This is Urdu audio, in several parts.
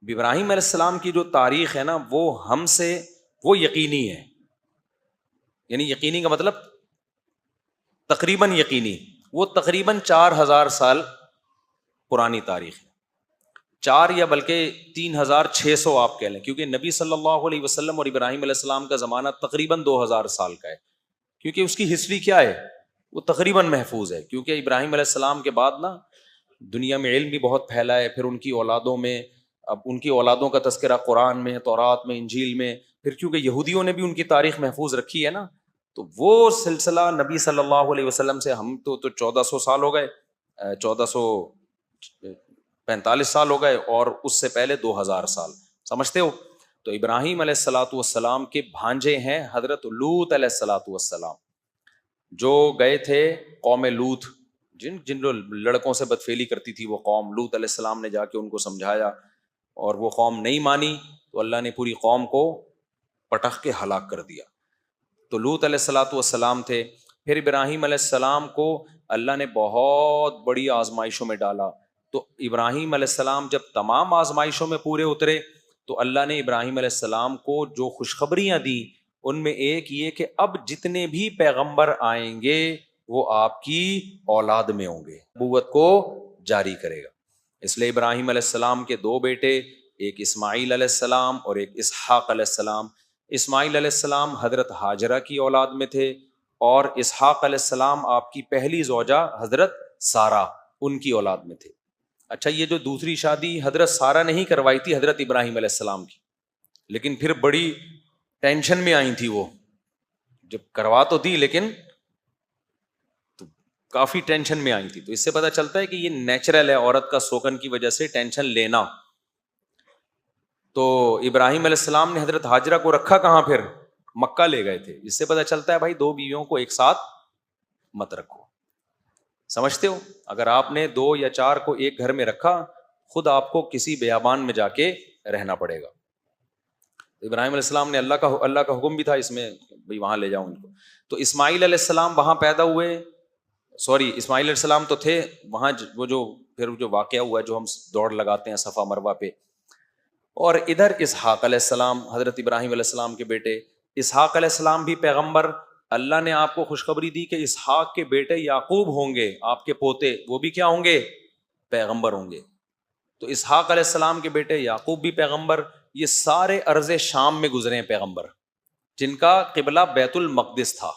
ابراہیم علیہ السلام کی جو تاریخ ہے نا وہ یقینی ہے. یعنی یقینی کا مطلب تقریباً یقینی. وہ تقریباً 4000 سال پرانی تاریخ ہے. 4 یا بلکہ 3600 آپ کہہ لیں, کیونکہ نبی صلی اللہ علیہ وسلم اور ابراہیم علیہ السلام کا زمانہ تقریباً 2000 سال کا ہے. کیونکہ اس کی ہسٹری کیا ہے, وہ تقریباً محفوظ ہے. کیونکہ ابراہیم علیہ السلام کے بعد نا دنیا میں علم بھی بہت پھیلا ہے. پھر ان کی اولادوں میں, اب ان کی اولادوں کا تذکرہ قرآن میں, تورات میں, انجیل میں. پھر کیونکہ یہودیوں نے بھی ان کی تاریخ محفوظ رکھی ہے نا, تو وہ سلسلہ نبی صلی اللہ علیہ وسلم سے ہم تو 1400 سال ہو گئے, 1445 سال ہو گئے, اور اس سے پہلے 2000 سال. سمجھتے ہو؟ تو ابراہیم علیہ الصلوۃ والسلام کے بھانجے ہیں حضرت لوط علیہ الصلوۃ والسلام, جو گئے تھے قوم لوط, جن لڑکوں سے بدفعلی کرتی تھی وہ قوم. لوط علیہ السلام نے جا کے ان کو سمجھایا اور وہ قوم نہیں مانی, تو اللہ نے پوری قوم کو پٹخ کے ہلاک کر دیا. تو لوط علیہ الصلوۃ والسلام تھے. پھر ابراہیم علیہ السلام کو اللہ نے بہت بڑی آزمائشوں میں ڈالا. تو ابراہیم علیہ السلام جب تمام آزمائشوں میں پورے اترے, تو اللہ نے ابراہیم علیہ السلام کو جو خوشخبریاں دی, ان میں ایک یہ کہ اب جتنے بھی پیغمبر آئیں گے وہ آپ کی اولاد میں ہوں گے, نبوت کو جاری کرے گا. اس لیے ابراہیم علیہ السلام کے 2 بیٹے, ایک اسماعیل علیہ السلام اور ایک اسحاق علیہ السلام. اسماعیل علیہ السلام حضرت ہاجرہ کی اولاد میں تھے, اور اسحاق علیہ السلام آپ کی پہلی زوجہ حضرت سارہ, ان کی اولاد میں تھے. اچھا, یہ جو دوسری شادی حضرت سارہ نے ہی کروائی تھی حضرت ابراہیم علیہ السلام کی, لیکن پھر بڑی ٹینشن میں آئی تھی. وہ جب کروا تو دی لیکن کافی ٹینشن میں آئی تھی. تو اس سے پتہ چلتا ہے کہ یہ نیچرل ہے عورت کا سوکن کی وجہ سے ٹینشن لینا. تو ابراہیم علیہ السلام نے حضرت ہاجرہ کو رکھا کہاں, پھر مکہ لے گئے تھے. اس سے پتہ چلتا ہے بھائی 2 بیویوں کو ایک ساتھ مت رکھو. سمجھتے ہو؟ اگر آپ نے 2 یا 4 کو ایک گھر میں رکھا, خود آپ کو کسی بیابان میں جا کے رہنا پڑے گا. ابراہیم علیہ السلام نے اللہ کا حکم بھی تھا اس میں, بھائی وہاں لے جاؤ ان کو. تو اسماعیل علیہ السلام وہاں پیدا ہوئے, اسماعیل علیہ السلام تو تھے وہاں, وہ جو پھر جو واقعہ ہوا جو ہم دوڑ لگاتے ہیں صفا مروہ پہ. اور ادھر اسحاق علیہ السلام حضرت ابراہیم علیہ السلام کے بیٹے. اسحاق علیہ السلام بھی پیغمبر. اللہ نے آپ کو خوشخبری دی کہ اسحاق کے بیٹے یعقوب ہوں گے, آپ کے پوتے, وہ بھی کیا ہوں گے, پیغمبر ہوں گے. تو اسحاق علیہ السلام کے بیٹے یعقوب بھی پیغمبر. یہ سارے ارض شام میں گزرے ہیں پیغمبر, جن کا قبلہ بیت المقدس تھا.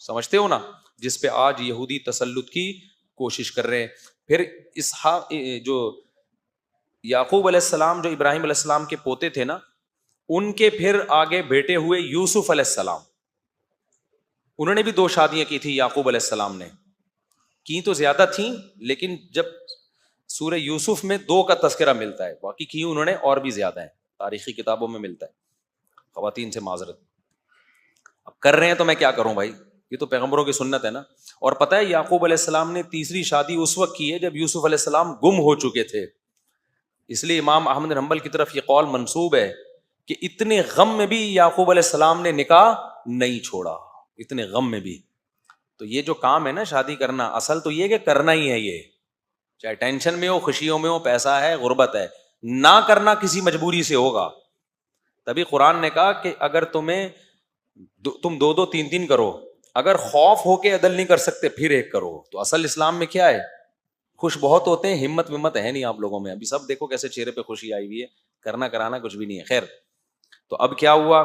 سمجھتے ہو نا, جس پہ آج یہودی تسلط کی کوشش کر رہے ہیں. پھر اسحاق جو یعقوب علیہ السلام جو ابراہیم علیہ السلام کے پوتے تھے نا, ان کے پھر آگے بیٹے ہوئے یوسف علیہ السلام. انہوں نے بھی 2 شادیاں کی تھی یعقوب علیہ السلام نے, کی تو زیادہ تھیں, لیکن جب سورہ یوسف میں 2 کا تذکرہ ملتا ہے, باقی کی انہوں نے اور بھی زیادہ ہیں, تاریخی کتابوں میں ملتا ہے. خواتین سے معذرت, اب کر رہے ہیں تو میں کیا کروں بھائی, یہ تو پیغمبروں کی سنت ہے نا. اور پتہ ہے یعقوب علیہ السلام نے تیسری شادی اس وقت کی ہے جب یوسف علیہ السلام گم ہو چکے تھے. اس لیے امام احمد بن حنبل کی طرف یہ قول منسوب ہے کہ اتنے غم میں بھی یعقوب علیہ السلام نے نکاح نہیں چھوڑا, اتنے غم میں بھی. تو یہ جو کام ہے نا شادی کرنا, اصل تو یہ کہ کرنا ہی ہے, یہ چاہے ٹینشن میں ہو, خوشیوں میں ہو, پیسہ ہے, غربت ہے, نہ کرنا کسی مجبوری سے ہوگا. تبھی قرآن نے کہا کہ اگر تم 2 3 کرو, اگر خوف ہو کے عدل نہیں کر سکتے پھر 1 کرو. تو اصل اسلام میں کیا ہے, خوش بہت ہوتے ہیں, ہمت ہے نہیں آپ لوگوں میں. ابھی سب دیکھو کیسے چہرے پہ خوشی آئی ہوئی ہے, کرنا کرانا کچھ بھی نہیں ہے. خیر, تو اب کیا ہوا,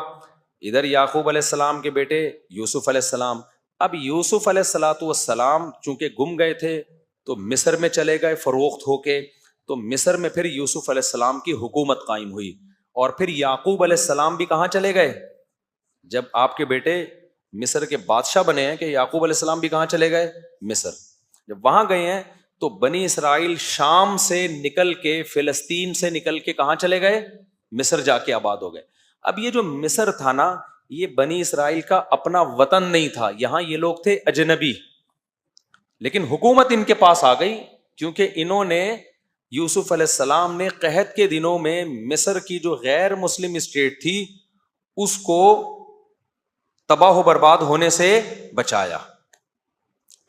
ادھر یعقوب علیہ السلام کے بیٹے یوسف علیہ السلام. اب یوسف علیہ الصلوۃ والسلام چونکہ گم گئے تھے تو مصر میں چلے گئے فروخت ہو کے. تو مصر میں پھر یوسف علیہ السلام کی حکومت قائم ہوئی. اور پھر یعقوب علیہ السلام بھی کہاں چلے گئے, جب آپ کے بیٹے مصر کے بادشاہ بنے ہیں, کہ یعقوب علیہ السلام بھی کہاں چلے گئے, مصر. جب وہاں گئے ہیں تو بنی اسرائیل شام سے نکل کے, فلسطین سے نکل کے کہاں چلے گئے, مصر جا کے آباد ہو گئے. اب یہ جو مصر تھا نا, یہ بنی اسرائیل کا اپنا وطن نہیں تھا, یہاں یہ لوگ تھے اجنبی. لیکن حکومت ان کے پاس آ گئی کیونکہ انہوں نے, یوسف علیہ السلام نے قحط کے دنوں میں مصر کی جو غیر مسلم اسٹیٹ تھی اس کو تباہ و برباد ہونے سے بچایا.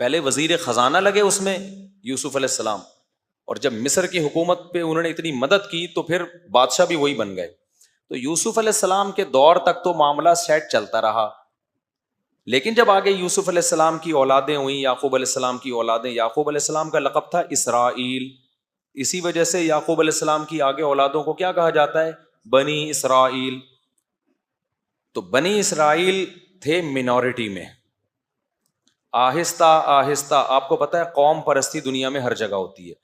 پہلے وزیر خزانہ لگے اس میں یوسف علیہ السلام, اور جب مصر کی حکومت پہ انہوں نے اتنی مدد کی تو پھر بادشاہ بھی وہی بن گئے. تو یوسف علیہ السلام کے دور تک تو معاملہ سیٹ چلتا رہا, لیکن جب آگے یوسف علیہ السلام کی اولادیں ہوئیں, یعقوب علیہ السلام کی اولادیں, یعقوب علیہ السلام کا لقب تھا اسرائیل, اسی وجہ سے یعقوب علیہ السلام کی آگے اولادوں کو کیا کہا جاتا ہے؟ بنی اسرائیل. تو بنی اسرائیل تھے منورٹی میں. آہستہ آہستہ, آپ کو پتا ہے قوم پرستی دنیا میں ہر جگہ ہوتی ہے,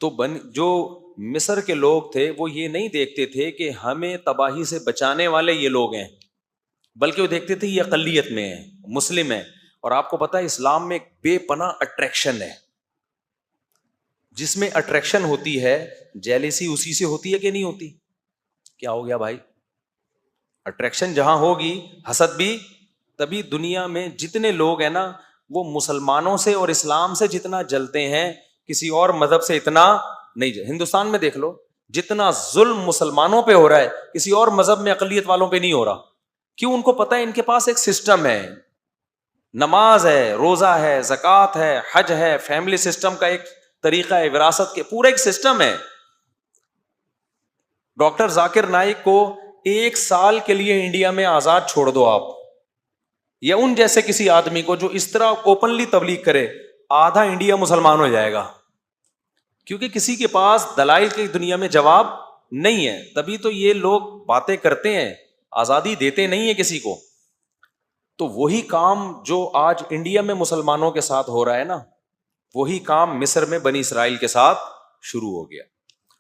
تو جو مصر کے لوگ تھے وہ یہ نہیں دیکھتے تھے کہ ہمیں تباہی سے بچانے والے یہ لوگ ہیں, بلکہ وہ دیکھتے تھے یہ اقلیت میں ہیں, مسلم ہیں. اور آپ کو پتا ہے اسلام میں ایک بے پناہ اٹریکشن ہے, جس میں اٹریکشن ہوتی ہے جیلیسی اسی سے ہوتی ہے کہ نہیں ہوتی؟ کیا ہو گیا بھائی؟ اٹریکشن جہاں ہوگی حسد بھی. تبھی دنیا میں جتنے لوگ ہیں نا وہ مسلمانوں سے اور اسلام سے جتنا جلتے ہیں کسی اور مذہب سے اتنا نہیں. ہندوستان میں دیکھ لو جتنا ظلم مسلمانوں پہ ہو رہا ہے کسی اور مذہب میں اقلیت والوں پہ نہیں ہو رہا. کیوں؟ ان کو پتا ہے ان کے پاس ایک سسٹم ہے, نماز ہے, روزہ ہے, زکوٰۃ ہے, حج ہے, فیملی سسٹم کا ایک طریقہ ہے, وراثت کے پورا ایک سسٹم ہے. ڈاکٹر ذاکر نائک کو 1 سال کے لیے انڈیا میں آزاد چھوڑ دو آپ, یا ان جیسے کسی آدمی کو جو اس طرح اوپنلی تبلیغ کرے, آدھا انڈیا مسلمان ہو جائے گا, کیونکہ کسی کے پاس دلائل کی دنیا میں جواب نہیں ہے. تبھی تو یہ لوگ باتیں کرتے ہیں, آزادی دیتے نہیں ہیں کسی کو. تو وہی کام جو آج انڈیا میں مسلمانوں کے ساتھ ہو رہا ہے نا, وہی کام مصر میں بنی اسرائیل کے ساتھ شروع ہو گیا.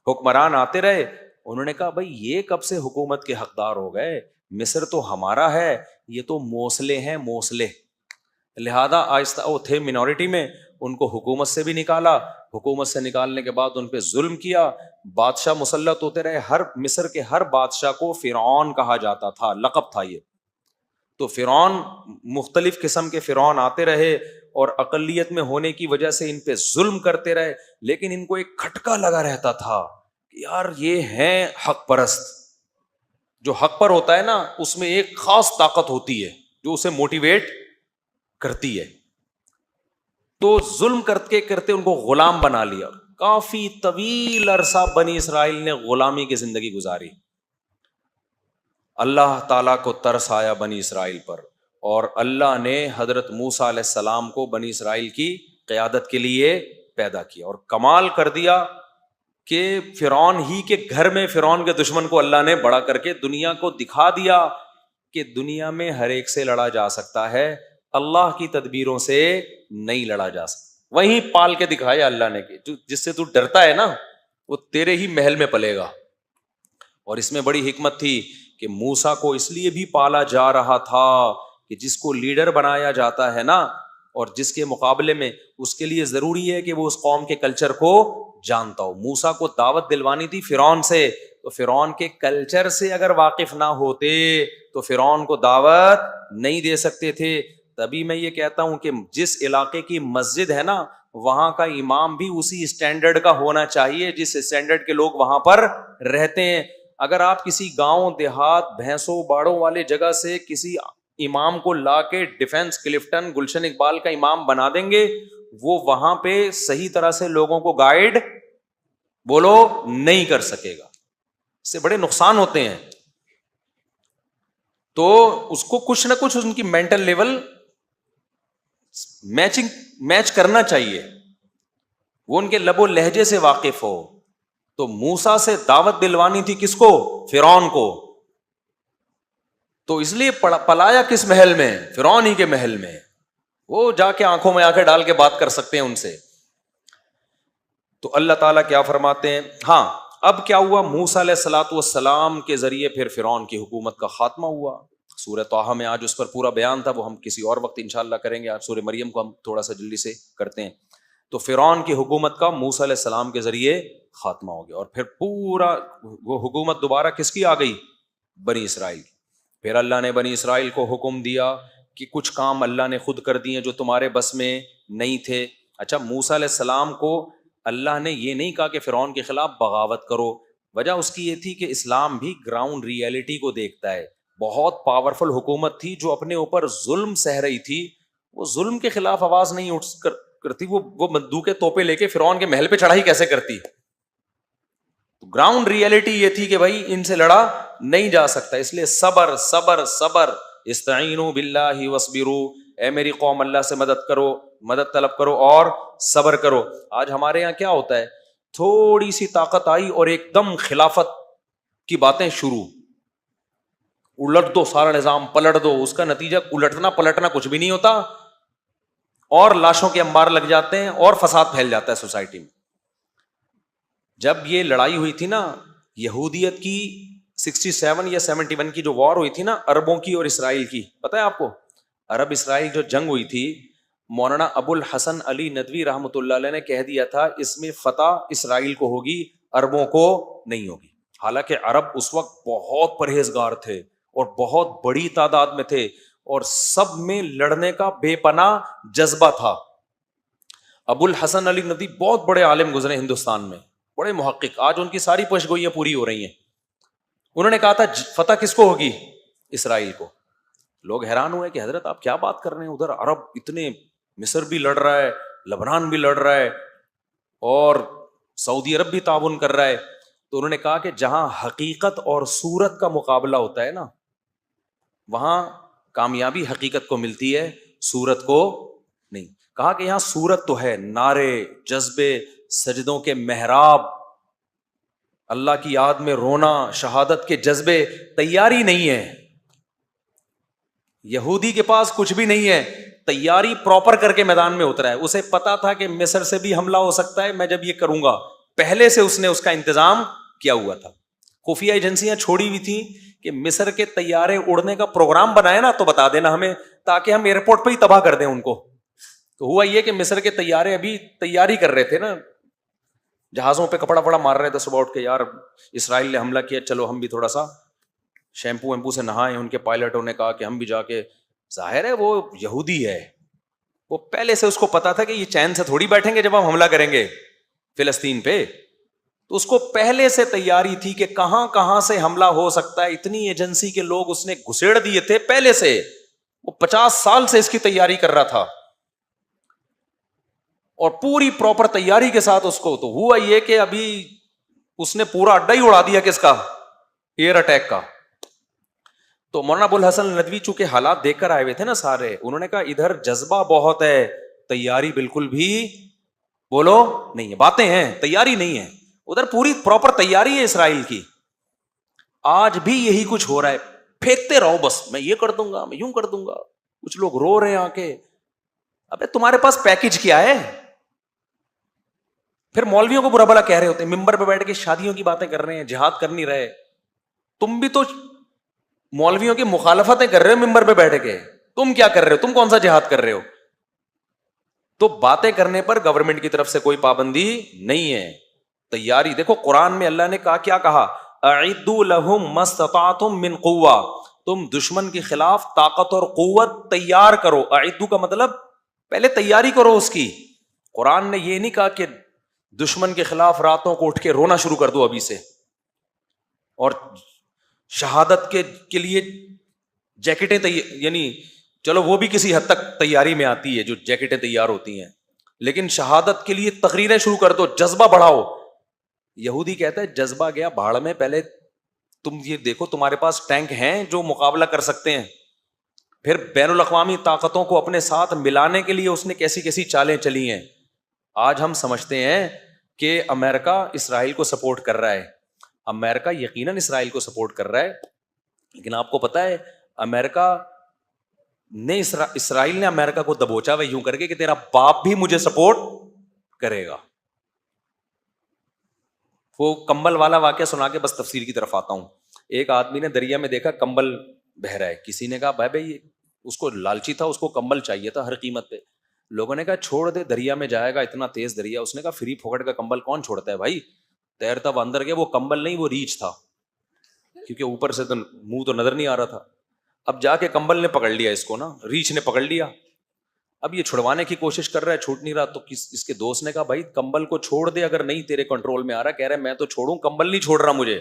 حکمران آتے رہے, انہوں نے کہا بھائی یہ کب سے حکومت کے حقدار ہو گئے, مصر تو ہمارا ہے, یہ تو موصلے ہیں, موصلے. لہذا آہستہ وہ تھے منورٹی میں, ان کو حکومت سے بھی نکالا, حکومت سے نکالنے کے بعد ان پہ ظلم کیا, بادشاہ مسلط ہوتے رہے. ہر مصر کے ہر بادشاہ کو فرعون کہا جاتا تھا, لقب تھا یہ. تو فرعون, مختلف قسم کے فرعون آتے رہے اور اقلیت میں ہونے کی وجہ سے ان پہ ظلم کرتے رہے, لیکن ان کو ایک کھٹکا لگا رہتا تھا کہ یار یہ ہیں حق پرست. جو حق پر ہوتا ہے نا اس میں ایک خاص طاقت ہوتی ہے جو اسے موٹیویٹ کرتی ہے. تو ظلم کرتے کرتے ان کو غلام بنا لیا. کافی طویل عرصہ بنی اسرائیل نے غلامی کی زندگی گزاری. اللہ تعالیٰ کو ترس آیا بنی اسرائیل پر, اور اللہ نے حضرت موسیٰ علیہ السلام کو بنی اسرائیل کی قیادت کے لیے پیدا کیا, اور کمال کر دیا کہ فرعون ہی کے گھر میں فرعون کے دشمن کو اللہ نے بڑا کر کے دنیا کو دکھا دیا کہ دنیا میں ہر ایک سے لڑا جا سکتا ہے, اللہ کی تدبیروں سے نہیں لڑا جا سکتا. وہیں پال کے دکھایا اللہ نے کہ جس سے تو ڈرتا ہے نا وہ تیرے ہی محل میں پلے گا. اور اس میں بڑی حکمت تھی کہ موسیٰ کو اس لیے بھی پالا جا رہا تھا کہ جس کو لیڈر بنایا جاتا ہے نا, اور جس کے مقابلے میں اس کے لیے ضروری ہے کہ وہ اس قوم کے کلچر کو جانتا ہو. موسیٰ کو دعوت دلوانی تھی فرعون سے, تو فرعون کے کلچر سے اگر واقف نہ ہوتے تو فرعون کو دعوت نہیں دے سکتے تھے. تبھی میں یہ کہتا ہوں کہ جس علاقے کی مسجد ہے نا وہاں کا امام بھی اسی اسٹینڈرڈ کا ہونا چاہیے جس اسٹینڈرڈ کے لوگ وہاں پر رہتے ہیں. اگر آپ کسی گاؤں دیہات بھینسوں باڑوں والے جگہ سے کسی امام کو لا کے ڈیفینس کلفٹن گلشن اقبال کا امام بنا دیں گے, وہ وہاں پہ صحیح طرح سے لوگوں کو گائیڈ بولو نہیں کر سکے گا, اس سے بڑے نقصان ہوتے ہیں. تو اس کو کچھ نہ کچھ ان کی مینٹل لیول میچ کرنا چاہیے, وہ ان کے لب و لہجے سے واقف ہو. تو موسیٰ سے دعوت دلوانی تھی کس کو؟ فرعون کو. تو اس لیے پلایا کس محل میں؟ فرعون ہی کے محل میں. وہ جا کے آنکھوں میں آنکھیں ڈال کے بات کر سکتے ہیں ان سے. تو اللہ تعالیٰ کیا فرماتے ہیں, ہاں اب کیا ہوا, موسیٰ علیہ الصلوۃ والسلام کے ذریعے پھر فرعون کی حکومت کا خاتمہ ہوا. سورہ طٰہٰ میں آج اس پر پورا بیان تھا, وہ ہم کسی اور وقت انشاءاللہ کریں گے. آج سورہ مریم کو ہم تھوڑا سا جلدی سے کرتے ہیں. تو فرعون کی حکومت کا موسیٰ علیہ السلام کے ذریعے خاتمہ ہو گیا, اور پھر پورا وہ حکومت دوبارہ کس کی آ گئی؟ بنی اسرائیل. پھر اللہ نے بنی اسرائیل کو حکم دیا کہ کچھ کام اللہ نے خود کر دیے جو تمہارے بس میں نہیں تھے. اچھا, موسیٰ علیہ السلام کو اللہ نے یہ نہیں کہا کہ فرعون کے خلاف بغاوت کرو, وجہ اس کی یہ تھی کہ اسلام بھی گراؤنڈ ریئلٹی کو دیکھتا ہے. بہت پاورفل حکومت تھی جو اپنے اوپر ظلم سہ رہی تھی, وہ ظلم کے خلاف آواز نہیں کرتی, وہ بندوقیں توپیں لے کے فرعون کے محل پہ چڑھائی کیسے کرتی. تو گراؤنڈ ریئلٹی یہ تھی کہ بھائی ان سے لڑا نہیں جا سکتا, اس لیے صبر صبر صبر. استعینوا باللہ واصبروا, اے میری قوم اللہ سے مدد کرو, مدد طلب کرو اور صبر کرو. آج ہمارے یہاں کیا ہوتا ہے, تھوڑی سی طاقت آئی اور ایک دم خلافت کی باتیں شروع, الٹ دو سارا نظام, پلٹ دو. اس کا نتیجہ الٹنا پلٹنا کچھ بھی نہیں ہوتا, اور لاشوں کے انبار لگ جاتے ہیں اور فساد پھیل جاتا ہے سوسائٹی میں. جب یہ لڑائی ہوئی تھی نا یہودیت کی 67 یا 71 کی جو وار ہوئی تھی نا عربوں کی اور اسرائیل کی, پتہ ہے آپ کو عرب اسرائیل جو جنگ ہوئی تھی, مولانا ابو الحسن علی ندوی رحمۃ اللہ علیہ نے کہہ دیا تھا اس میں فتح اسرائیل کو ہوگی, عربوں کو نہیں ہوگی. حالانکہ عرب اس وقت بہت پرہیزگار تھے اور بہت بڑی تعداد میں تھے, اور سب میں لڑنے کا بے پناہ جذبہ تھا. ابو الحسن علی ندوی بہت بڑے عالم گزرے ہندوستان میں, بڑے محقق, آج ان کی ساری پیشگوئیاں پوری ہو رہی ہیں. انہوں نے کہا تھا فتح کس کو ہوگی, اسرائیل کو. لوگ حیران ہوئے کہ حضرت آپ کیا بات کر رہے ہیں, ادھر عرب اتنے, مصر بھی لڑ رہا ہے, لبنان بھی لڑ رہا ہے, اور سعودی عرب بھی تعاون کر رہا ہے. تو انہوں نے کہا کہ جہاں حقیقت اور صورت کا مقابلہ ہوتا ہے نا, وہاں کامیابی حقیقت کو ملتی ہے, صورت کو نہیں. کہا کہ یہاں صورت تو ہے, نعرے, جذبے, سجدوں کے محراب, اللہ کی یاد میں رونا, شہادت کے جذبے, تیاری نہیں ہے. یہودی کے پاس کچھ بھی نہیں ہے, تیاری پراپر کر کے میدان میں اترا ہے. اسے پتا تھا کہ مصر سے بھی حملہ ہو سکتا ہے, میں جب یہ کروں گا, پہلے سے اس نے اس کا انتظام کیا ہوا تھا. خفیہ ایجنسیاں چھوڑی ہوئی تھیں کہ مصر کے طیارے اڑنے کا پروگرام بنائے نا تو بتا دینا ہمیں, تاکہ ہم ایئرپورٹ پہ ہی تباہ کر دیں ان کو. تو ہوا یہ کہ مصر کے طیارے ابھی تیاری کر رہے تھے نا, جہازوں پہ کپڑا پڑا مار رہے تھے صبح اٹھ کے, یار اسرائیل نے حملہ کیا, چلو ہم بھی تھوڑا سا شیمپو ویمپو سے نہائیں. ان کے پائلٹوں نے کہا کہ ہم بھی جا کے, ظاہر ہے وہ یہودی ہے, وہ پہلے سے اس کو پتا تھا کہ یہ چین سے تھوڑی بیٹھیں گے جب ہم حملہ کریں گے فلسطین پہ. تو اس کو پہلے سے تیاری تھی کہ کہاں کہاں سے حملہ ہو سکتا ہے. اتنی ایجنسی کے لوگ اس نے گھسیڑ دیے تھے پہلے سے, وہ 50 سال سے اس کی تیاری کر رہا تھا, اور پوری پراپر تیاری کے ساتھ اس کو. تو ہوا یہ کہ ابھی اس نے پورا اڈا ہی اڑا دیا کس کا, ایئر اٹیک کا. تو مولانا ابو الحسن ندوی چونکہ حالات دیکھ کر آئے ہوئے تھے نا سارے, انہوں نے کہا ادھر جذبہ بہت ہے, تیاری بالکل بھی بولو نہیں ہے, باتیں ہیں تیاری نہیں ہے. ادھر پوری پراپر تیاری ہے اسرائیل کی. آج بھی یہی کچھ ہو رہا ہے, پھینکتے رہو بس, میں یہ کر دوں گا, میں یوں کر دوں گا. کچھ لوگ رو رہے ہیں آ کے, ابے تمہارے پاس پیکج کیا ہے؟ پھر مولویوں کو برا بھلا کہہ رہے ہوتے ہیں, ممبر پہ بیٹھ کے شادیوں کی باتیں کر رہے ہیں, جہاد کر نہیں رہے. تم بھی تو مولویوں کی مخالفتیں کر رہے ہو ممبر پہ بیٹھ کے, تم کیا کر رہے ہو, تم کون سا جہاد کر رہے ہو؟ تو باتیں کرنے پر گورنمنٹ کی طرف سے کوئی پابندی نہیں ہے. تیاری دیکھو, قرآن میں اللہ نے کہا, کیا کہا, اعدوا لهم ما استطعتم من قوہ, تم دشمن کے خلاف طاقت اور قوت تیار کرو. اعدوا کا مطلب پہلے تیاری کرو اس کی. قرآن نے یہ نہیں کہا کہ دشمن کے خلاف راتوں کو اٹھ کے رونا شروع کر دو ابھی سے, اور شہادت کے لیے جیکٹیں یعنی چلو وہ بھی کسی حد تک تیاری میں آتی ہے جو جیکٹیں تیار ہوتی ہیں, لیکن شہادت کے لیے تقریریں شروع کر دو, جذبہ بڑھاؤ. یہودی کہتا ہے جذبہ گیا بھاڑ میں, پہلے تم یہ دیکھو تمہارے پاس ٹینک ہیں جو مقابلہ کر سکتے ہیں. پھر بین الاقوامی طاقتوں کو اپنے ساتھ ملانے کے لیے اس نے کیسی کیسی چالیں چلی ہیں. آج ہم سمجھتے ہیں کہ امریکہ اسرائیل کو سپورٹ کر رہا ہے. امریکہ یقیناً اسرائیل کو سپورٹ کر رہا ہے, لیکن آپ کو پتا ہے امریکہ نے اسرائیل نے امریکہ کو دبوچا ہوئے یوں کر کے کہ تیرا باپ بھی مجھے سپورٹ کرے گا. وہ کمبل والا واقعہ سنا کے بس تفسیر کی طرف آتا ہوں. ایک آدمی نے دریا میں دیکھا کمبل بہہ رہا ہے, کسی نے کہا بھائی اس کو لالچی تھا, اس کو کمبل چاہیے تھا ہر قیمت پہ. لوگوں نے کہا چھوڑ دے, دریا میں جائے گا, اتنا تیز دریا. اس نے کہا فری پھوکٹ کا کمبل کون چھوڑتا ہے بھائی, تیرتا وہ اندر گیا. وہ کمبل نہیں, وہ ریچھ تھا, کیونکہ اوپر سے تو منہ تو نظر نہیں آ رہا تھا. اب جا کے کمبل نے پکڑ لیا اس کو نا, ریچھ نے پکڑ لیا. اب یہ چھڑوانے کی کوشش کر رہا ہے, چھوٹ نہیں رہا. تو اس کے دوست نے کہا بھائی کمبل کو چھوڑ دے, اگر نہیں تیرے کنٹرول میں آ رہا. کہہ رہا ہے میں تو چھوڑوں, کمبل نہیں چھوڑ رہا مجھے.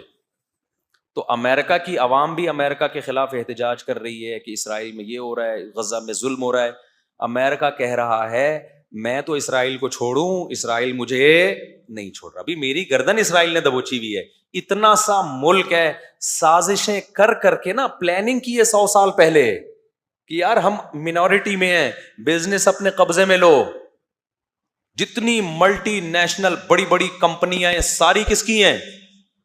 تو امریکہ کی عوام بھی امریکہ کے خلاف احتجاج کر رہی ہے کہ اسرائیل میں یہ ہو رہا ہے, غزہ میں ظلم ہو رہا ہے. امریکہ کہہ رہا ہے میں تو اسرائیل کو چھوڑوں، اسرائیل مجھے نہیں چھوڑ رہا. ابھی میری گردن اسرائیل نے دبوچی ہوئی ہے. اتنا سا ملک ہے، سازشیں کر کر کے نا پلاننگ کی ہے 100 سال پہلے کہ یار ہم منورٹی میں ہیں، بزنس اپنے قبضے میں لو. جتنی ملٹی نیشنل بڑی بڑی کمپنیاں ہیں ساری کس کی ہیں؟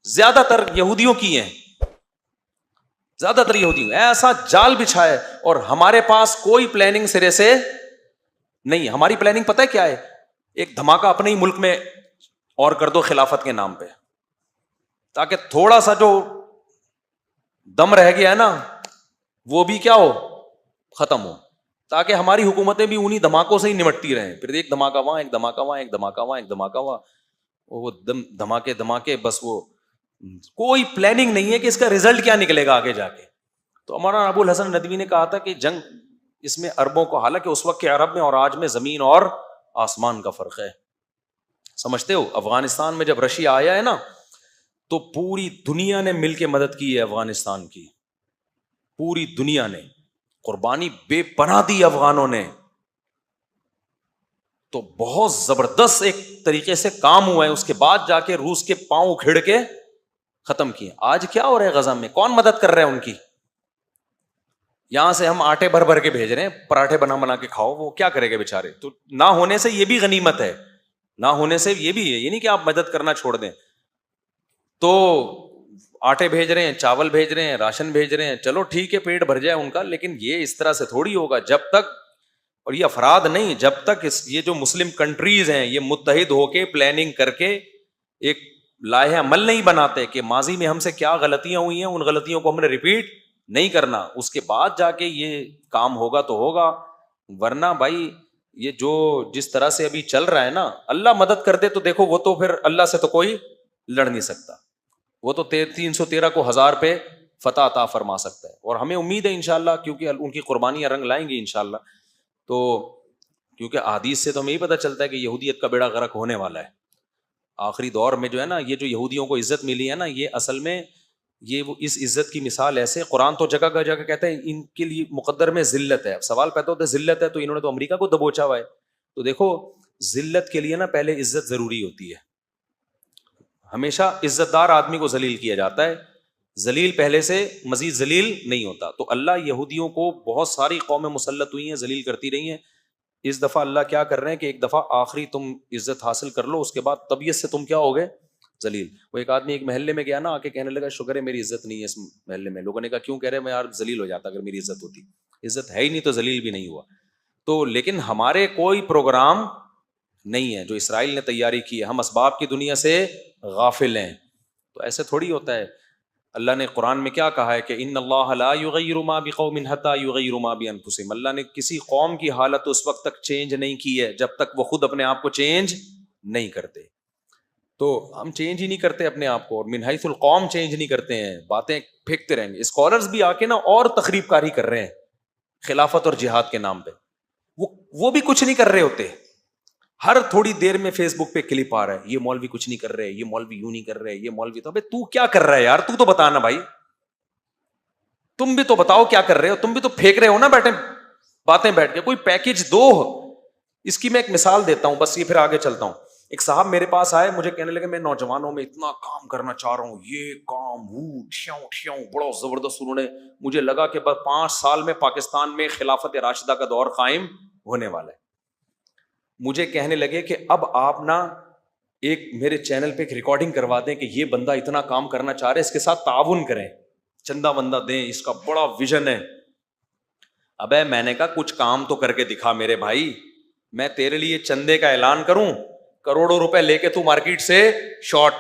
زیادہ تر یہودیوں کی ہیں، زیادہ تر یہودیوں. ایسا جال بچھا ہے اور ہمارے پاس کوئی پلاننگ سرے سے نہیں. ہماری پلاننگ پتہ ہے کیا ہے؟ ایک دھماکہ اپنے ہی ملک میں اور کر دو خلافت کے نام پہ، تاکہ تھوڑا سا جو دم رہ گیا ہے نا وہ بھی کیا ہو، ختم ہو، تاکہ ہماری حکومتیں بھی انہی دھماکوں سے ہی نمٹتی رہیں. پھر ایک دھماکہ وہاں، ایک دھماکہ وہاں، ایک دھماکہ وہاں، ایک دھماکہ وہاں، وہ دھماکے بس. وہ کوئی پلاننگ نہیں ہے کہ اس کا رزلٹ کیا نکلے گا آگے جا کے. تو ہمارا ابو الحسن ندوی نے کہا تھا کہ جنگ اس میں عربوں کو، حالانکہ اس وقت کے عرب میں اور آج میں زمین اور آسمان کا فرق ہے. سمجھتے ہو؟ افغانستان میں جب رشیا آیا ہے نا تو پوری دنیا نے مل کے مدد کی ہے افغانستان کی. پوری دنیا نے قربانی بے پناہ دی افغانوں نے. تو بہت زبردست ایک طریقے سے کام ہوا ہے. اس کے بعد جا کے روس کے پاؤں کھڑ کے ختم کیے. آج کیا ہو رہا ہے غزہ میں؟ کون مدد کر رہا ہے ان کی؟ یہاں سے ہم آٹے بھر بھر کے بھیج رہے ہیں، پراٹھے بنا بنا کے کھاؤ. وہ کیا کرے گا بےچارے؟ تو نہ ہونے سے یہ بھی غنیمت ہے، نہ ہونے سے یہ بھی ہے. یہ نہیں کہ آپ مدد کرنا چھوڑ دیں. تو آٹے بھیج رہے ہیں، چاول بھیج رہے ہیں، راشن بھیج رہے ہیں، چلو ٹھیک ہے پیٹ بھر جائے ان کا. لیکن یہ اس طرح سے تھوڑی ہوگا جب تک، اور یہ افراد نہیں، جب تک یہ جو مسلم کنٹریز ہیں یہ متحد ہو کے پلاننگ کر کے ایک لائحہ عمل نہیں بناتے کہ ماضی میں ہم سے کیا غلطیاں ہوئی ہیں، ان غلطیوں کو ہم نے ریپیٹ نہیں کرنا. اس کے بعد جا کے یہ کام ہوگا تو ہوگا. ورنہ بھائی یہ جو جس طرح سے ابھی چل رہا ہے نا، اللہ مدد کر دے تو دیکھو وہ تو پھر اللہ سے تو کوئی لڑ نہیں سکتا. وہ تو 313 کو 1000 پہ فتح عطا فرما سکتا ہے. اور ہمیں امید ہے انشاءاللہ، کیونکہ ان کی قربانیاں رنگ لائیں گی انشاءاللہ. تو کیونکہ احادیث سے تو ہمیں یہ پتہ چلتا ہے کہ یہودیت کا بیڑا غرق ہونے والا ہے آخری دور میں. جو ہے نا یہ جو یہودیوں کو عزت ملی ہے نا، یہ اصل میں یہ وہ اس عزت کی مثال ایسے، قرآن تو جگہ جگہ کہتا ہے ان کے لیے مقدر میں ذلت ہے. سوال پیدا ہوتا ہے ذلت ہے تو انہوں نے تو امریکہ کو دبوچا ہوا ہے. تو دیکھو ذلت کے لیے نا پہلے عزت ضروری ہوتی ہے. ہمیشہ عزت دار آدمی کو ذلیل کیا جاتا ہے، ذلیل پہلے سے مزید ذلیل نہیں ہوتا. تو اللہ یہودیوں کو بہت ساری قومیں مسلط ہوئی ہیں، ذلیل کرتی رہی ہیں. اس دفعہ اللہ کیا کر رہے ہیں کہ ایک دفعہ آخری تم عزت حاصل کر لو، اس کے بعد طبیعت سے تم کیا ہوگے؟ ذلیل. وہ ایک آدمی ایک محلے میں گیا نا، آ کے کہنے لگا شکر ہے میری عزت نہیں ہے اس محلے میں. لوگوں نے کہا کیوں؟ کہہ رہے میں یار ذلیل ہو جاتا اگر میری عزت ہوتی. عزت ہے ہی نہیں تو ذلیل بھی نہیں ہوا. تو لیکن ہمارے کوئی پروگرام نہیں ہے جو اسرائیل نے تیاری کی ہے. ہم اسباب کی دنیا سے غافل ہیں. تو ایسے تھوڑی ہوتا ہے. اللہ نے قرآن میں کیا کہا ہے کہ ان اللہ لا یغیر ما بقوم حتی یغیروا ما بانفسہم. اللہ نے کسی قوم کی حالت اس وقت تک چینج نہیں کی ہے جب تک وہ خود اپنے آپ کو چینج نہیں کرتے. تو ہم چینج ہی نہیں کرتے اپنے آپ کو، اور من حیث القوم چینج نہیں کرتے ہیں، باتیں پھینکتے رہیں گے. اسکالرز بھی آ کے نا اور تخریب کاری کر رہے ہیں خلافت اور جہاد کے نام پہ. وہ بھی کچھ نہیں کر رہے ہوتے. ہر تھوڑی دیر میں فیس بک پہ کلپ آ رہا ہے، یہ مولوی کچھ نہیں کر رہے، یہ مولوی یوں نہیں کر رہے، یہ مولوی. تو تو کیا کر رہا ہے یار؟ تو بتانا بھائی، تم بھی تو بتاؤ کیا کر رہے ہو. تم بھی تو پھینک رہے ہو نا بیٹھے باتیں بیٹھ کے. کوئی پیکج دو. اس کی میں ایک مثال دیتا ہوں بس، یہ پھر آگے چلتا ہوں. ایک صاحب میرے پاس آئے، مجھے کہنے لگے میں نوجوانوں میں اتنا کام کرنا چاہ رہا ہوں، یہ کام بڑا زبردست. انہوں نے مجھے لگا کہ بس 5 سال میں پاکستان میں خلافت راشدہ کا دور قائم ہونے والا ہے. مجھے کہنے لگے کہ اب آپ نا ایک میرے چینل پہ ایک ریکارڈنگ کروا دیں کہ یہ بندہ اتنا کام کرنا چاہ رہے، اس کے ساتھ تعاون کریں، چندہ بندہ دیں، اس کا بڑا ویژن ہے. ابے میں نے کہا کچھ کام تو کر کے دکھا میرے بھائی. میں تیرے لیے چندے کا اعلان کروں، کروڑوں روپے لے کے تو مارکیٹ سے شارٹ.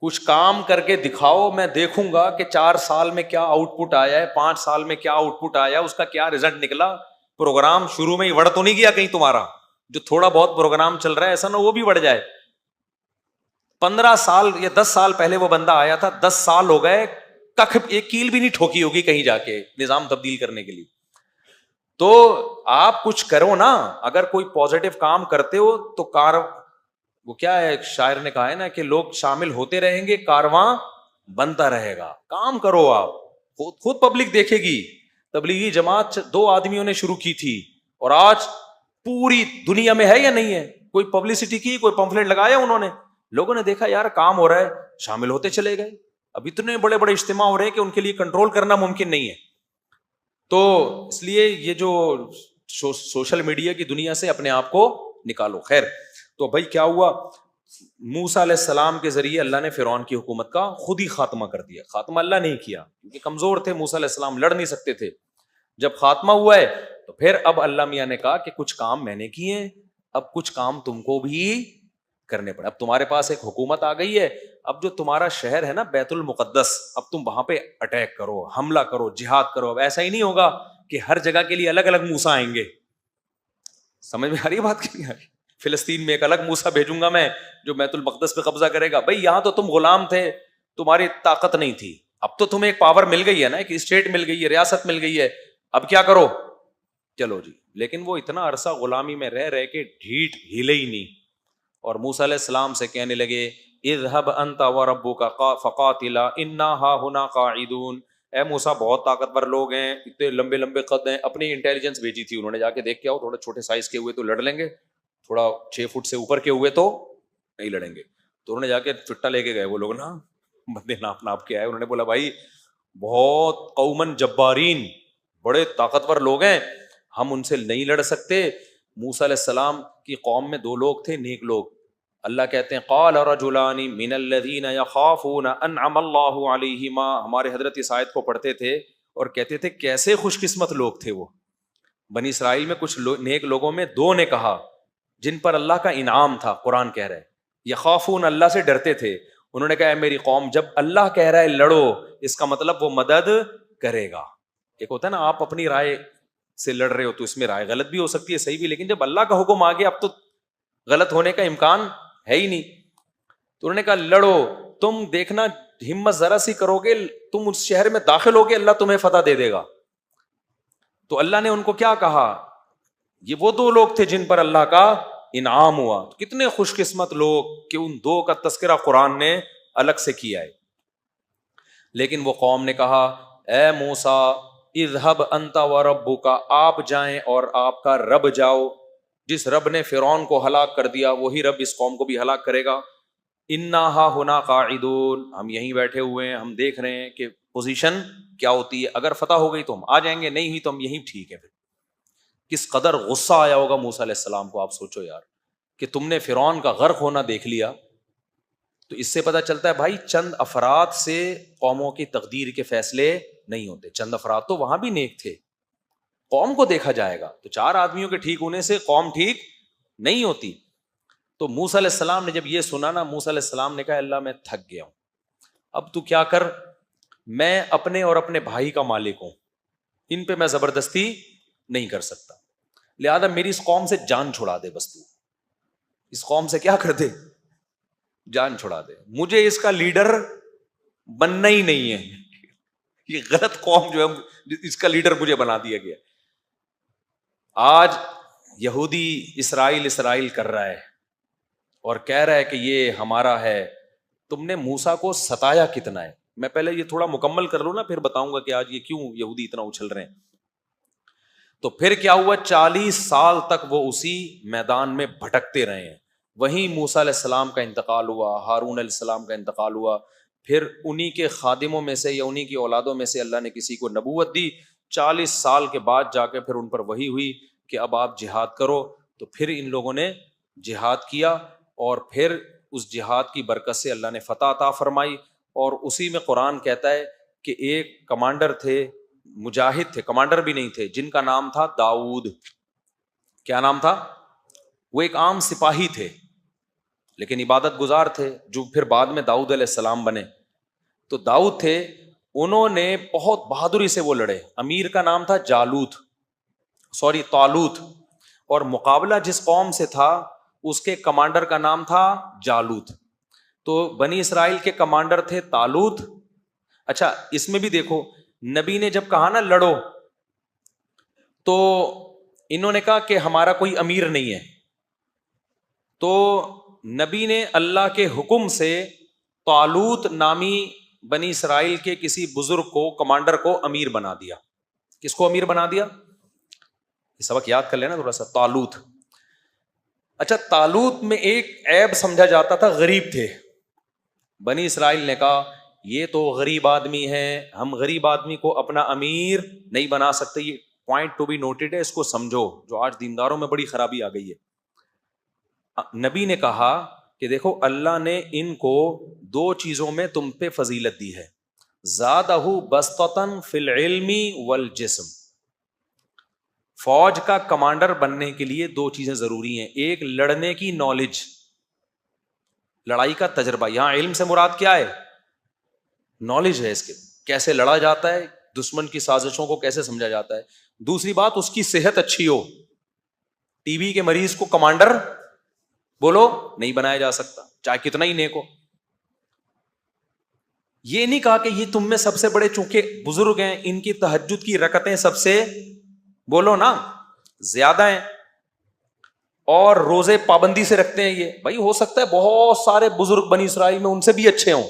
کچھ کام کر کے دکھاؤ، میں دیکھوں گا کہ 4 سال میں کیا آؤٹ پٹ آیا ہے، 5 سال میں کیا آؤٹ پٹ آیا، اس کا کیا رزلٹ نکلا. پروگرام شروع میں ہی وڑ تو نہیں گیا کہیں تمہارا؟ جو تھوڑا بہت پروگرام چل رہا ہے ایسا نہ وہ بھی وڑ جائے. 15 سال یا 10 سال پہلے وہ بندہ آیا تھا، 10 سال ہو گئے، کخ ایک کیل بھی نہیں ٹھوکی ہوگی کہیں جا کے نظام تبدیل کرنے کے لیے. تو آپ کچھ کرو نا. اگر کوئی پازیٹو کام کرتے ہو تو وہ کیا ہے شاعر نے کہا ہے نا کہ لوگ شامل ہوتے رہیں گے، کارواں بنتا رہے گا. کام کرو آپ، خود پبلک دیکھے گی. تبلیغی جماعت 2 آدمیوں نے شروع کی تھی اور آج پوری دنیا میں ہے یا نہیں ہے؟ کوئی پبلسٹی کی، کوئی پمفلٹ لگایا انہوں نے، لوگوں نے دیکھا یار کام ہو رہا ہے، شامل ہوتے چلے گئے. اب اتنے بڑے بڑے اجتماع ہو رہے ہیں کہ ان کے لیے کنٹرول کرنا ممکن نہیں ہے. تو اس لیے یہ جو سوشل میڈیا کی دنیا سے اپنے آپ کو نکالو. خیر، تو بھائی کیا ہوا، موسیٰ علیہ السلام کے ذریعے اللہ نے فرعون کی حکومت کا خود ہی خاتمہ کر دیا. خاتمہ اللہ نہیں کیا کیونکہ کمزور تھے موسیٰ علیہ السلام، لڑ نہیں سکتے تھے. جب خاتمہ ہوا ہے تو پھر اب اللہ میاں نے کہا کہ کچھ کام میں نے کیے ہیں، اب کچھ کام تم کو بھی کرنے پڑے. اب تمہارے پاس ایک حکومت آ گئی ہے، اب جو تمہارا شہر ہے نا بیت المقدس، اب تم وہاں پہ اٹیک کرو، حملہ کرو، جہاد کرو. اب ایسا ہی نہیں ہوگا کہ ہر جگہ کے لیے الگ الگ موسیٰ آئیں گے. سمجھ میں آ رہی ہے بات کی نہیں آ رہی؟ فلسطین میں ایک الگ موسیٰ بھیجوں گا میں جو بیت المقدس پہ قبضہ کرے گا. بھائی یہاں تو تم غلام تھے، تمہاری طاقت نہیں تھی، اب تو تمہیں ایک پاور مل گئی ہے نا، ایک اسٹیٹ مل گئی ہے، ریاست مل گئی ہے، اب کیا کرو، چلو جی. لیکن وہ اتنا عرصہ غلامی میں رہ کے ڈھیٹ ہلے ہی نہیں، اور موسیٰ علیہ السلام سے کہنے لگے اذهب انت وربك فقاتلا انا هاهنا قاعدون. اے موسیٰ بہت طاقتور لوگ ہیں، اتنے لمبے لمبے قد ہیں. اپنی انٹیلیجنس بھیجی تھی انہوں نے، جا کے دیکھ کے آؤ، تھوڑے چھوٹے سائز کے ہوئے تو لڑ لیں گے، تھوڑا 6 فٹ سے اوپر کے ہوئے تو نہیں لڑیں گے. تو انہوں نے جا کے چٹا لے کے گئے وہ لوگ نا، بندے ناپ ناپ کے آئے. انہوں نے بولا بھائی بہت قومن جبارین، بڑے طاقتور لوگ ہیں، ہم ان سے نہیں لڑ سکتے. موسیٰ علیہ السلام کی قوم میں 2 لوگ تھے نیک لوگ. اللہ کہتے ہیں قال رجلان من الذین یخافون انعم اللہ علیہما. ہمارے حضرت اس آیت کو پڑھتے تھے اور کہتے تھے کیسے خوش قسمت لوگ تھے وہ. بنی اسرائیل میں کچھ نیک لوگوں میں 2 نے کہا جن پر اللہ کا انعام تھا. قرآن کہہ رہا ہے یخافون، اللہ سے ڈرتے تھے. انہوں نے کہا اے میری قوم، جب اللہ کہہ رہا ہے لڑو، اس کا مطلب وہ مدد کرے گا. ایک ہوتا ہے نا آپ اپنی رائے سے لڑ رہے ہو تو اس میں رائے غلط بھی ہو سکتی ہے، صحیح بھی، لیکن جب اللہ کا حکم آ گیا اب تو غلط ہونے کا امکان ہے ہی نہیں. تو انہوں نے کہا لڑو، تم دیکھنا ہمت ذرا سی کرو گے، تم اس شہر میں داخل ہو گے، اللہ تمہیں فتح دے دے گا. تو اللہ نے ان کو کیا کہا، یہ وہ 2 لوگ تھے جن پر اللہ کا انعام ہوا. کتنے خوش قسمت لوگ کہ ان 2 کا تذکرہ قرآن نے الگ سے کیا ہے. لیکن وہ قوم نے کہا اے موسیٰ اذهب انت وربک، آپ جائیں اور آپ کا رب جاؤ. جس رب نے فرعون کو ہلاک کر دیا وہی رب اس قوم کو بھی ہلاک کرے گا. انا ہاہنا قاعدون، ہم یہیں بیٹھے ہوئے ہیں، ہم دیکھ رہے ہیں کہ پوزیشن کیا ہوتی ہے. اگر فتح ہو گئی تو ہم آ جائیں گے، نہیں ہوئی تو ہم یہیں ٹھیک ہے. پھر کس قدر غصہ آیا ہوگا موسیٰ علیہ السلام کو. آپ سوچو یار کہ تم نے فرعون کا غرق ہونا دیکھ لیا. تو اس سے پتہ چلتا ہے بھائی چند افراد سے قوموں کی تقدیر کے فیصلے نہیں ہوتے. چند افراد تو وہاں بھی نیک تھے، قوم کو دیکھا جائے گا تو 4 آدمیوں کے ٹھیک ہونے سے قوم ٹھیک نہیں ہوتی. تو موسیٰ علیہ السلام نے جب یہ سنا نا، موسیٰ علیہ السلام نے کہا اللہ میں تھک گیا ہوں، اب تو کیا کر، میں اپنے اور اپنے بھائی کا مالک ہوں، ان پہ میں زبردستی نہیں کر سکتا، لہذا میری اس قوم سے جان چھڑا دے. بس تو اس قوم سے کیا کر دے، جان چھڑا دے، مجھے اس کا لیڈر بننا ہی نہیں ہے. یہ غلط قوم جو ہے اس کا لیڈر مجھے بنا دیا گیا. آج یہودی اسرائیل کر رہا ہے اور کہہ رہا ہے کہ یہ ہمارا ہے. تم نے موسیٰ کو ستایا کتنا ہے. میں پہلے یہ تھوڑا مکمل کر لوں نا، پھر بتاؤں گا کہ آج یہ کیوں یہودی اتنا اچھل رہے ہیں. تو پھر کیا ہوا، 40 سال تک وہ اسی میدان میں بھٹکتے رہے ہیں. وہیں موسیٰ علیہ السلام کا انتقال ہوا، ہارون علیہ السلام کا انتقال ہوا، پھر انہی کے خادموں میں سے یا انہی کی اولادوں میں سے اللہ نے کسی کو نبوت دی. 40 سال کے بعد جا کے پھر ان پر وحی ہوئی کہ اب آپ جہاد کرو. تو پھر ان لوگوں نے جہاد کیا اور پھر اس جہاد کی برکت سے اللہ نے فتح عطا فرمائی. اور اسی میں قرآن کہتا ہے کہ ایک کمانڈر تھے، مجاہد تھے، کمانڈر بھی نہیں تھے، جن کا نام تھا داؤد. کیا نام تھا؟ وہ ایک عام سپاہی تھے لیکن عبادت گزار تھے، جو پھر بعد میں داؤد علیہ السلام بنے. تو داؤد تھے، انہوں نے بہت بہادری سے وہ لڑے. امیر کا نام تھا طالوت، اور مقابلہ جس قوم سے تھا اس کے کمانڈر کا نام تھا جالوت. تو بنی اسرائیل کے کمانڈر تھے طالوت. اچھا اس میں بھی دیکھو، نبی نے جب کہا نا لڑو، تو انہوں نے کہا کہ ہمارا کوئی امیر نہیں ہے. تو نبی نے اللہ کے حکم سے طالوت نامی بنی اسرائیل کے کسی بزرگ کو، کمانڈر کو امیر بنا دیا. کس کو امیر بنا دیا؟ یہ سبق یاد کر لینا تھوڑا سا. طالوت. اچھا طالوت میں ایک عیب سمجھا جاتا تھا, غریب تھے. بنی اسرائیل نے کہا یہ تو غریب آدمی ہے, ہم غریب آدمی کو اپنا امیر نہیں بنا سکتے. یہ پوائنٹ ٹو بی نوٹڈ ہے, اس کو سمجھو, جو آج دینداروں میں بڑی خرابی آ گئی ہے. نبی نے کہا کہ دیکھو اللہ نے ان کو دو چیزوں میں تم پہ فضیلت دی ہے, زادہ بسطۃ فی العلم والجسم. فوج کا کمانڈر بننے کے لیے دو چیزیں ضروری ہیں, ایک لڑنے کی نالج, لڑائی کا تجربہ. یہاں علم سے مراد کیا ہے؟ نالج ہے اس کے, کیسے لڑا جاتا ہے, دشمن کی سازشوں کو کیسے سمجھا جاتا ہے. دوسری بات اس کی صحت اچھی ہو. ٹی بی کے مریض کو کمانڈر بولو نہیں بنایا جا سکتا, چاہے کتنا ہی نیک ہو. یہ نہیں کہا کہ یہ تم میں سب سے بڑے چونکہ بزرگ ہیں, ان کی تہجد کی رکعتیں سب سے بولو نا زیادہ ہیں, اور روزے پابندی سے رکھتے ہیں. یہ بھائی ہو سکتا ہے بہت سارے بزرگ بنی اسرائیل میں ان سے بھی اچھے ہوں.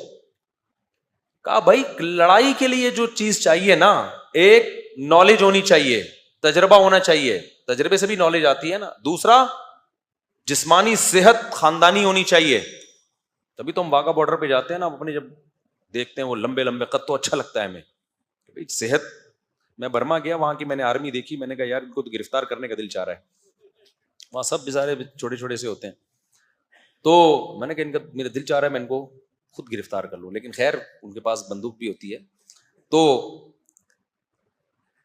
کہا بھائی لڑائی کے لیے جو چیز چاہیے نا, ایک نالج ہونی چاہیے, تجربہ ہونا چاہیے, تجربے سے بھی نالج آتی ہے نا. دوسرا جسمانی صحت خاندانی ہونی چاہیے. تبھی تو ہم واگا بارڈر پہ جاتے ہیں نا, اپنے جب دیکھتے ہیں وہ لمبے لمبے قد تو اچھا لگتا ہے ہمیں. صحت, میں برما گیا, وہاں کی میں نے آرمی دیکھی, میں نے کہا یار ان کو تو گرفتار کرنے کا دل چاہ رہا ہے. وہاں سب بیچارے چھوٹے چھوٹے سے ہوتے ہیں, تو میں نے کہا ان کا میرا دل چاہ رہا ہے میں ان کو خود گرفتار کر لوں, لیکن خیر ان کے پاس بندوق بھی ہوتی ہے. تو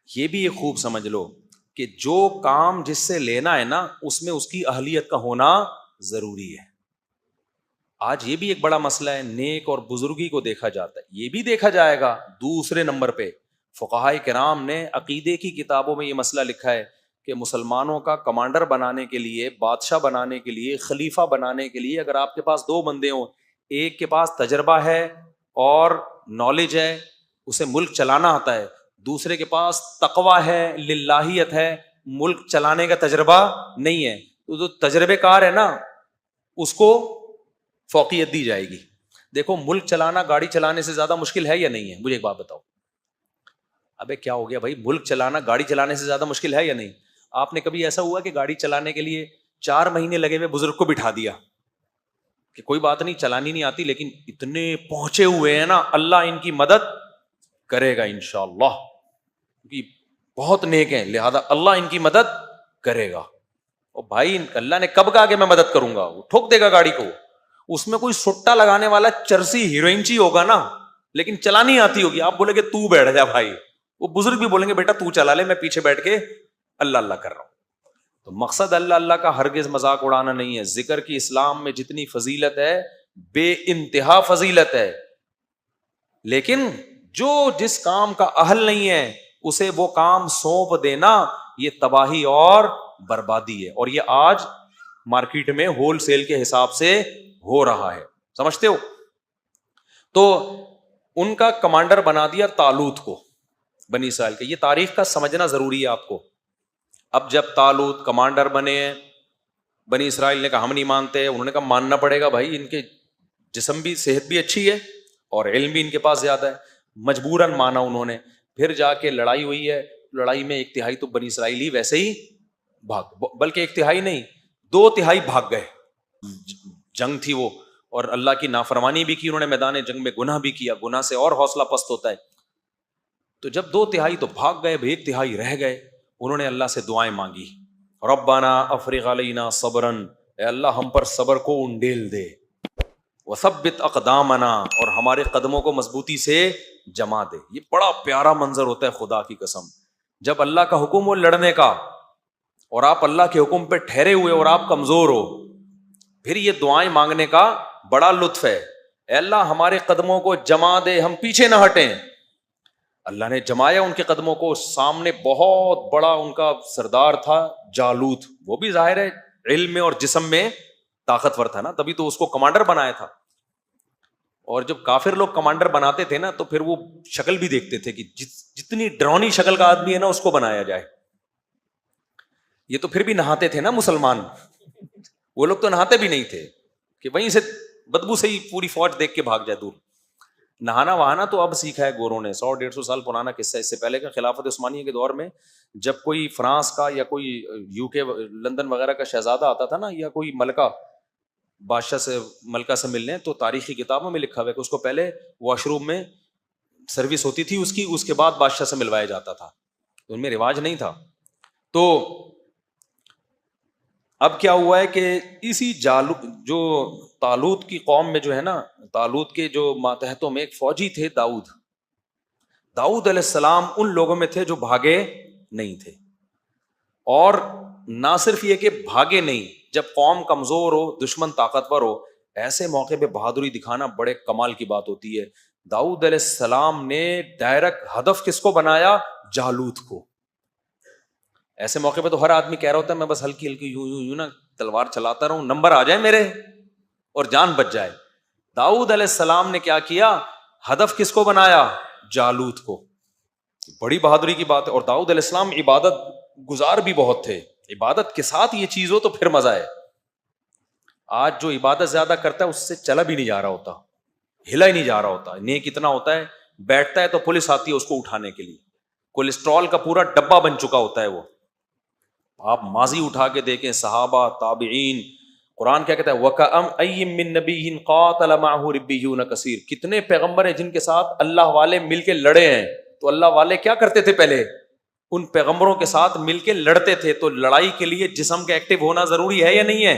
یہ بھی ایک خوب سمجھ لو کہ جو کام جس سے لینا ہے نا, اس میں اس کی اہلیت کا ہونا ضروری ہے. آج یہ بھی ایک بڑا مسئلہ ہے, نیک اور بزرگی کو دیکھا جاتا ہے, یہ بھی دیکھا جائے گا. دوسرے نمبر پہ فقہائے کرام نے عقیدے کی کتابوں میں یہ مسئلہ لکھا ہے کہ مسلمانوں کا کمانڈر بنانے کے لیے, بادشاہ بنانے کے لیے, خلیفہ بنانے کے لیے, اگر آپ کے پاس دو بندے ہوں, ایک کے پاس تجربہ ہے اور نالج ہے, اسے ملک چلانا آتا ہے, دوسرے کے پاس تقویٰ ہے, للہیت ہے, ملک چلانے کا تجربہ نہیں ہے, تو جو تجربے کار ہے نا اس کو فوقیت دی جائے گی. دیکھو ملک چلانا گاڑی چلانے سے زیادہ مشکل ہے یا نہیں ہے؟ مجھے ایک بات بتاؤ. ابے کیا ہو گیا بھائی, ملک چلانا گاڑی چلانے سے زیادہ مشکل ہے یا نہیں؟ آپ نے کبھی ایسا ہوا کہ گاڑی چلانے کے لیے 4 مہینے لگے ہوئے بزرگ کو بٹھا دیا کہ کوئی بات نہیں چلانی نہیں آتی لیکن اتنے پہنچے ہوئے ہیں نا, اللہ ان کی مدد کرے گا انشاءاللہ, کیونکہ بہت نیک ہیں لہذا اللہ ان کی مدد کرے گا. اور بھائی اللہ نے کب کہا کہ میں مدد کروں گا؟ وہ ٹھوک دے گا گاڑی کو. اس میں کوئی سٹا لگانے والا چرسی ہیروئنچی ہوگا نا, لیکن چلانی آتی ہوگی. آپ بولے کہ تو بیٹھ جا بھائی, وہ بزرگ بھی بولیں گے بیٹا تو چلا لے, میں پیچھے بیٹھ کے اللہ اللہ کر رہا ہوں. تو مقصد اللہ اللہ کا ہرگز مذاق اڑانا نہیں ہے. ذکر کی اسلام میں جتنی فضیلت ہے بے انتہا فضیلت ہے, لیکن جو جس کام کا اہل نہیں ہے اسے وہ کام سونپ دینا یہ تباہی اور بربادی ہے. اور یہ آج مارکیٹ میں ہول سیل کے حساب سے ہو رہا ہے, سمجھتے ہو. تو ان کا کمانڈر بنا دیا طالوت کو بنی اسرائیل کے. یہ تاریخ کا سمجھنا ضروری ہے آپ کو. اب جب طالوت کمانڈر بنے ہیں, بنی اسرائیل نے کہا ہم نہیں مانتے, انہوں نے کہا ماننا پڑے گا بھائی, ان کے جسم بھی صحت بھی اچھی ہے اور علم بھی ان کے پاس زیادہ ہے. مجبوراً مانا انہوں نے. پھر جا کے لڑائی ہوئی ہے, لڑائی میں 1/3 تو بنی اسرائیلی ویسے ہی بھاگ, بلکہ 1/3 نہیں 2/3 بھاگ گئے. جنگ تھی وہ, اور اللہ کی نافرمانی بھی کی انہوں نے, میدان جنگ میں گناہ بھی کیا, گناہ سے اور حوصلہ پست ہوتا ہے. تو جب 2/3 تو بھاگ گئے, 1/3 رہ گئے, انہوں نے اللہ سے دعائیں مانگی, ربنا افرغ علینا صبرا, اے اللہ ہم پر صبر کو انڈیل دے, وثبت اقدامنا, اور ہمارے قدموں کو مضبوطی سے جما دے. یہ بڑا پیارا منظر ہوتا ہے خدا کی قسم, جب اللہ کا حکم ہو لڑنے کا اور آپ اللہ کے حکم پہ ٹھہرے ہوئے اور آپ کمزور ہو, پھر یہ دعائیں مانگنے کا بڑا لطف ہے. اے اللہ ہمارے قدموں کو جما دے, ہم پیچھے نہ ہٹیں. اللہ نے جمایا ان کے قدموں کو. سامنے بہت بڑا ان کا سردار تھا جالوت, وہ بھی ظاہر ہے علم میں اور جسم میں طاقتور تھا نا, تبھی تو اس کو کمانڈر بنایا تھا. اور جب کافر لوگ کمانڈر بناتے تھے نا تو پھر وہ شکل بھی دیکھتے تھے کہ جتنی ڈرونی شکل کا آدمی ہے نا اس کو بنایا جائے. یہ تو پھر بھی نہاتے تھے نا مسلمان, وہ لوگ تو نہاتے بھی نہیں تھے کہ وہیں سے بدبو سے ہی پوری فوج دیکھ کے بھاگ جائے دور. نہانا وہانا تو اب سیکھا ہے گوروں نے, 100-150 سال پرانا قصہ. اس سے پہلے کا خلافت عثمانیہ کے دور میں جب کوئی فرانس کا یا کوئی یو کے لندن وغیرہ کا شہزادہ آتا تھا نا، یا کوئی ملکہ بادشاہ سے ملکہ سے ملنے، تو تاریخی کتابوں میں لکھا ہوا ہے کہ اس کو پہلے واش روم میں سروس ہوتی تھی اس کی، اس کے بعد بادشاہ سے ملوایا جاتا تھا، ان میں رواج نہیں تھا. تو اب کیا ہوا ہے کہ اسی جو طالوت کی قوم میں جو ہے نا، طالوت کے جو ماتحتوں میں ایک فوجی تھے داؤد علیہ السلام ان لوگوں میں تھے جو بھاگے نہیں تھے. اور نہ صرف یہ کہ بھاگے نہیں، جب قوم کمزور ہو، دشمن طاقتور ہو، ایسے موقع پہ بہادری دکھانا بڑے کمال کی بات ہوتی ہے. داؤد علیہ السلام نے ڈائریکٹ ہدف کس کو بنایا؟ جالوت کو. ایسے موقع پہ تو ہر آدمی کہہ رہا ہوتا ہے میں بس ہلکی ہلکی یوں یوں یوں نا تلوار چلاتا رہوں، نمبر آ جائے میرے اور جان بچ جائے. داؤد علیہ السلام نے کیا کیا؟ ہدف کس کو بنایا؟ جالوت کو. بڑی بہادری کی بات ہے. اور داؤد علیہ السلام عبادت گزار بھی بہت تھے. عبادت کے ساتھ یہ چیز ہو تو پھر مزہ ہے. آج جو عبادت زیادہ کرتا ہے اس سے چلا بھی نہیں جا رہا ہوتا، ہلا ہی نہیں جا رہا ہوتا. نیک اتنا ہوتا ہے، بیٹھتا ہے تو پولیس آتی ہے اس کو اٹھانے کے لیے، کولیسٹرول کا پورا ڈبہ بن چکا ہوتا ہے وہ. آپ ماضی اٹھا کے دیکھیں، صحابہ، تابعین. قرآن کیا کہتا ہے؟ وَكَأَيٍّ مِّن نَبِيٍّ قَاتَلَ مَعَهُ رِبِّيُّونَ كَثِيرٌ. کتنے پیغمبر ہیں جن کے ساتھ اللہ والے مل کے لڑے ہیں. تو اللہ والے کیا کرتے تھے؟ پہلے ان پیغمبروں کے ساتھ مل کے لڑتے تھے. تو لڑائی کے لیے جسم کا ایکٹیو ہونا ضروری ہے یا نہیں ہے؟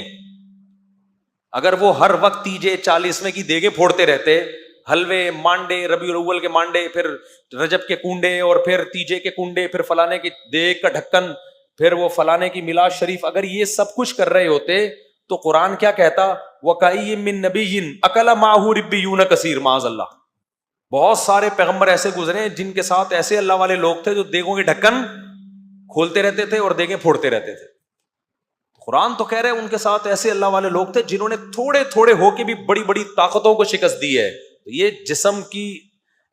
اگر وہ ہر وقت تیجے 40ویں کی دیگیں پھوڑتے رہتے، حلوے، مانڈے، ربیع الاول کے مانڈے، پھر رجب کے کنڈے، اور پھر تیجے کے کنڈے، پھر فلانے کی دیگ کا ڈھکن، پھر وہ فلانے کی میلاد شریف، اگر یہ سب کچھ کر رہے ہوتے تو قرآن کیا کہتا؟ وَكَأَيٍّ مِّن نَبِيٍّ أَكَلَ مَعَهُ رِبِّيُّونَ كَثِيرٌ. معاذ اللہ. بہت سارے پیغمبر ایسے گزرے ہیں جن کے ساتھ ایسے اللہ والے لوگ تھے جو دیگوں کے ڈھکن کھولتے رہتے تھے اور دیگیں پھوڑتے رہتے تھے. قرآن تو کہہ رہے ہیں ان کے ساتھ ایسے اللہ والے لوگ تھے جنہوں نے تھوڑے تھوڑے ہو کے بھی بڑی بڑی طاقتوں کو شکست دی ہے. تو یہ جسم کی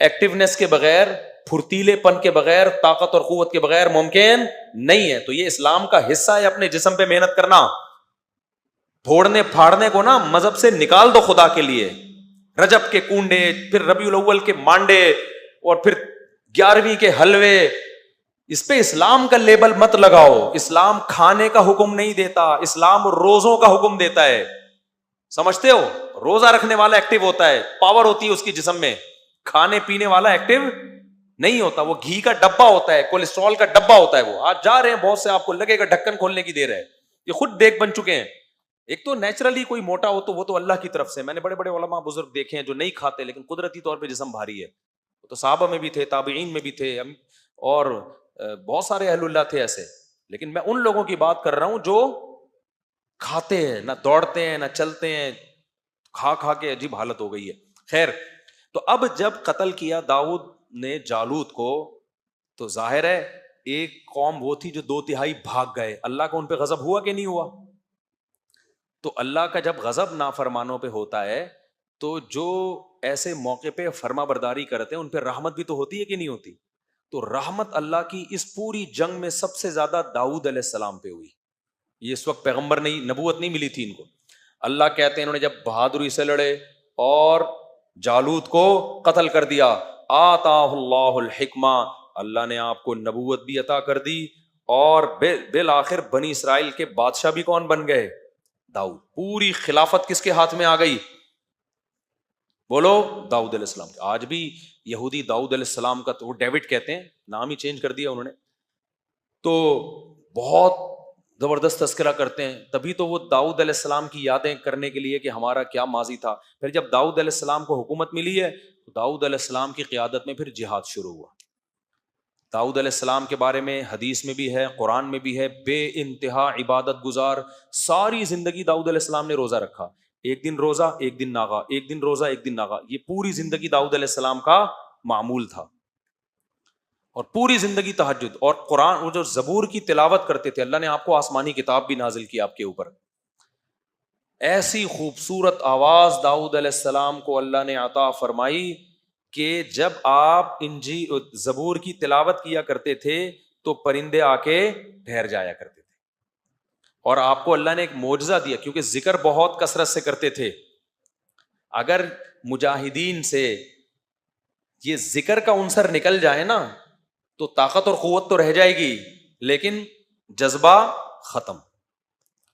ایکٹیونیس کے بغیر، پھرتیلے پن کے بغیر، طاقت اور قوت کے بغیر ممکن نہیں ہے. تو یہ اسلام کا حصہ ہے اپنے جسم پہ محنت کرنا. پھوڑنے پھاڑنے کو نا مذہب سے نکال دو خدا کے لیے. رجب کے کنڈے، پھر ربیع الاول کے مانڈے، اور پھر 11ویں کے حلوے، اس پہ اسلام کا لیبل مت لگاؤ. اسلام کھانے کا حکم نہیں دیتا، اسلام روزوں کا حکم دیتا ہے. سمجھتے ہو؟ روزہ رکھنے والا ایکٹیو ہوتا ہے، پاور ہوتی ہے اس کی جسم میں. کھانے پینے والا ایکٹیو نہیں ہوتا، وہ گھی کا ڈبہ ہوتا ہے، کولیسٹرول کا ڈبہ ہوتا ہے. وہ آج جا رہے ہیں بہت سے، آپ کو لگے گا ڈھکن کھولنے کی دیر ہے، یہ خود دیکھ بن چکے ہیں. ایک تو نیچرلی کوئی موٹا ہو تو وہ تو اللہ کی طرف سے. میں نے بڑے بڑے علماء بزرگ دیکھے ہیں جو نہیں کھاتے لیکن قدرتی طور پہ جسم بھاری ہے. تو صحابہ میں بھی تھے، تابعین میں بھی تھے، اور بہت سارے اہل اللہ تھے ایسے. لیکن میں ان لوگوں کی بات کر رہا ہوں جو کھاتے ہیں، نہ دوڑتے ہیں نہ چلتے ہیں، کھا کھا کے عجیب حالت ہو گئی ہے. خیر، تو اب جب قتل کیا داؤد نے جالوت کو، تو ظاہر ہے ایک قوم وہ تھی جو 2/3 بھاگ گئے. اللہ کا ان پہ غضب ہوا کہ نہیں ہوا؟ تو اللہ کا جب غضب نافرمانوں پہ ہوتا ہے تو جو ایسے موقع پہ فرما برداری کرتے ہیں ان پہ رحمت بھی تو ہوتی ہے کہ نہیں ہوتی؟ تو رحمت اللہ کی اس پوری جنگ میں سب سے زیادہ داؤد علیہ السلام پہ ہوئی. یہ اس وقت پیغمبر نہیں، نبوت نہیں ملی تھی ان کو. اللہ کہتے ہیں انہوں نے جب بہادری سے لڑے اور جالوت کو قتل کر دیا. آتاہ اللہ الحکمہ، اللہ نے آپ کو نبوت بھی عطا کر دی. اور بالآخر بنی اسرائیل کے بادشاہ بھی کون بن گئے؟ داؤد. پوری خلافت کس کے ہاتھ میں آ گئی؟ بولو، داؤد علیہ السلام. آج بھی یہودی داؤد علیہ السلام کا تو وہ ڈیوڈ کہتے ہیں، نام ہی چینج کر دیا انہوں نے. تو بہت زبردست تذکرہ کرتے ہیں. تبھی تو وہ داؤد علیہ السلام کی یادیں کرنے کے لیے کہ ہمارا کیا ماضی تھا. پھر جب داؤد علیہ السلام کو حکومت ملی ہے تو داؤد علیہ السلام کی قیادت میں پھر جہاد شروع ہوا. داؤد علیہ السلام کے بارے میں حدیث میں بھی ہے، قرآن میں بھی ہے، بے انتہا عبادت گزار. ساری زندگی داؤد علیہ السلام نے روزہ رکھا. ایک دن روزہ، ایک دن ناغا، ایک دن روزہ، ایک دن ناغا. یہ پوری زندگی داؤد علیہ السلام کا معمول تھا. اور پوری زندگی تہجد. اور قرآن، وہ جو زبور کی تلاوت کرتے تھے، اللہ نے آپ کو آسمانی کتاب بھی نازل کی آپ کے اوپر. ایسی خوبصورت آواز داؤد علیہ السلام کو اللہ نے عطا فرمائی کہ جب آپ زبور کی تلاوت کیا کرتے تھے تو پرندے آ کے ٹھہر جایا کرتے تھے. اور آپ کو اللہ نے ایک معجزہ دیا کیونکہ ذکر بہت کثرت سے کرتے تھے. اگر مجاہدین سے یہ ذکر کا عنصر نکل جائے نا تو طاقت اور قوت تو رہ جائے گی، لیکن جذبہ ختم.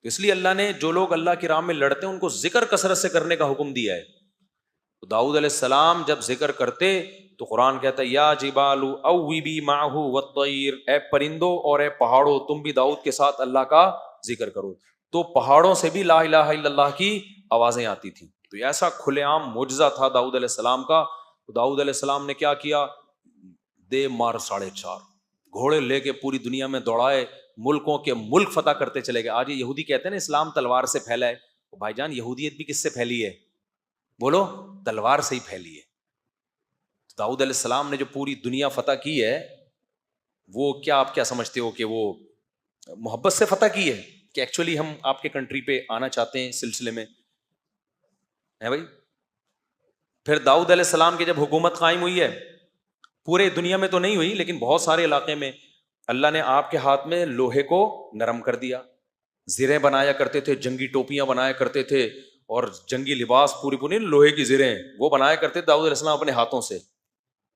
اس لیے اللہ نے جو لوگ اللہ کی راہ میں لڑتے ہیں ان کو ذکر کثرت سے کرنے کا حکم دیا ہے. تو داؤد علیہ السلام جب ذکر کرتے تو قرآن کہتا ہے یا جبال اوبی معہ والطیر، اے پرندوں اور اے پہاڑوں تم بھی داؤد کے ساتھ اللہ کا ذکر کرو. تو پہاڑوں سے بھی لا الہ الا اللہ کی آوازیں آتی تھیں. تو ایسا کھلے عام معجزہ تھا داؤد علیہ السلام کا. تو داؤد علیہ السلام نے کیا کیا؟ دے مار 4.5 گھوڑے لے کے پوری دنیا میں دوڑائے، ملکوں کے ملک فتح کرتے چلے گئے. آج یہ یہودی کہتے ہیں نا اسلام تلوار سے پھیلا ہے. بھائی جان یہودیت بھی کس سے پھیلی ہے؟ بولو، تلوار سے ہی پھیلی ہے. داؤد علیہ السلام نے جو پوری دنیا فتح کی ہے وہ کیا آپ کیا سمجھتے ہو کہ وہ محبت سے فتح کی ہے کہ ایکچولی ہم آپ کے کنٹری پہ آنا چاہتے ہیں سلسلے میں ہے بھائی؟ پھر داؤد علیہ السلام کی جب حکومت قائم ہوئی ہے، پورے دنیا میں تو نہیں ہوئی لیکن بہت سارے علاقے میں اللہ نے آپ کے ہاتھ میں لوہے کو نرم کر دیا. زریں بنایا کرتے تھے، جنگی ٹوپیاں بنایا کرتے تھے اور جنگی لباس پوری لوہے کی زریں وہ بنایا کرتے تھے داؤد علیہ السلام اپنے ہاتھوں سے،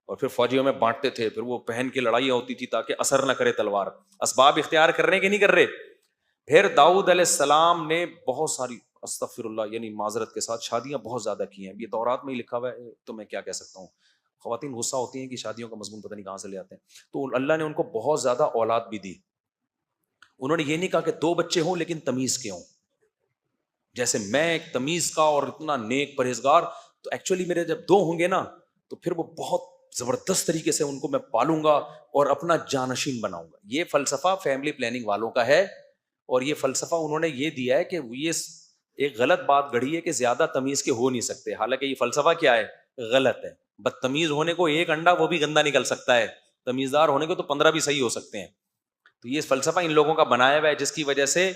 اور پھر فوجیوں میں بانٹتے تھے. پھر وہ پہن کے لڑائیاں ہوتی تھی تاکہ اثر نہ کرے تلوار. اسباب اختیار کر رہے کہ نہیں کر رہے؟ پھر داؤد علیہ السلام نے بہت ساری استغفر اللہ یعنی معذرت کے ساتھ شادیاں بہت زیادہ کی ہیں. یہ تورات میں ہی لکھا ہوا ہے تو میں کیا کہہ سکتا ہوں. خواتین غصہ ہوتی ہیں کہ شادیوں کا مضمون پتہ نہیں کہاں سے لے آتے ہیں. تو اللہ نے ان کو بہت زیادہ اولاد بھی دی. انہوں نے یہ نہیں کہا کہ 2 بچے ہوں لیکن تمیز کے ہوں، جیسے میں ایک تمیز کا اور اتنا نیک پرہیزگار، تو ایکچولی میرے جب 2 ہوں گے نا تو پھر وہ بہت زبردست طریقے سے ان کو میں پالوں گا اور اپنا جانشین بناؤں گا. یہ فلسفہ فیملی پلاننگ والوں کا ہے، اور یہ فلسفہ انہوں نے یہ دیا ہے کہ یہ ایک غلط بات گڑھی ہے کہ زیادہ تمیز کے ہو نہیں سکتے. حالانکہ یہ فلسفہ کیا ہے؟ غلط ہے. بدتمیز ہونے کو 1 انڈا وہ بھی گندا نکل سکتا ہے، تمیزدار ہونے کو تو 15 بھی صحیح ہو سکتے ہیں. تو یہ فلسفہ ان لوگوں کا بنایا ہوا ہے جس کی وجہ سے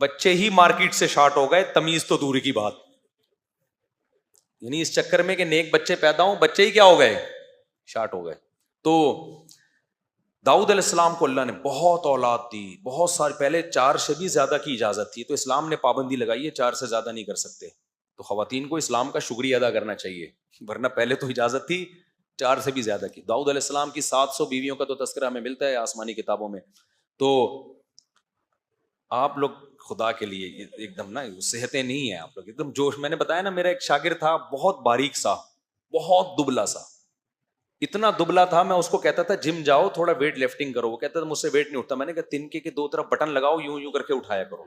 بچے ہی مارکیٹ سے شارٹ ہو گئے، تمیز تو دوری کی بات. یعنی اس چکر میں کہ نیک بچے پیدا ہوں، بچے ہی کیا ہو گئے؟ شارٹ ہو گئے. تو داؤد علیہ السلام کو اللہ نے بہت اولاد دی، بہت سارے. پہلے 4 سے بھی زیادہ کی اجازت تھی، تو اسلام نے پابندی لگائی ہے 4 سے زیادہ نہیں کر سکتے. تو خواتین کو اسلام کا شکریہ ادا کرنا چاہیے، ورنہ پہلے تو اجازت تھی 4 سے بھی زیادہ کی. داؤد علیہ السلام کی 700 بیویوں کا تو تذکرہ ہمیں ملتا ہے آسمانی کتابوں میں. تو آپ لوگ خدا کے لیے ایک دم نا صحتیں نہیں ہیں، آپ لوگ ایک دم جوش. میں نے بتایا نا میرا ایک شاگرد تھا بہت باریک سا، بہت دبلا سا، اتنا دبلا تھا میں اس کو کہتا تھا جم جاؤ تھوڑا ویٹ لفٹنگ کرو. وہ کہتا تھا مجھ سے ویٹ نہیں اٹھتا. میں نے کہا تنکے کے 2 طرف بٹن لگاؤ، یوں کر کے اٹھایا کرو.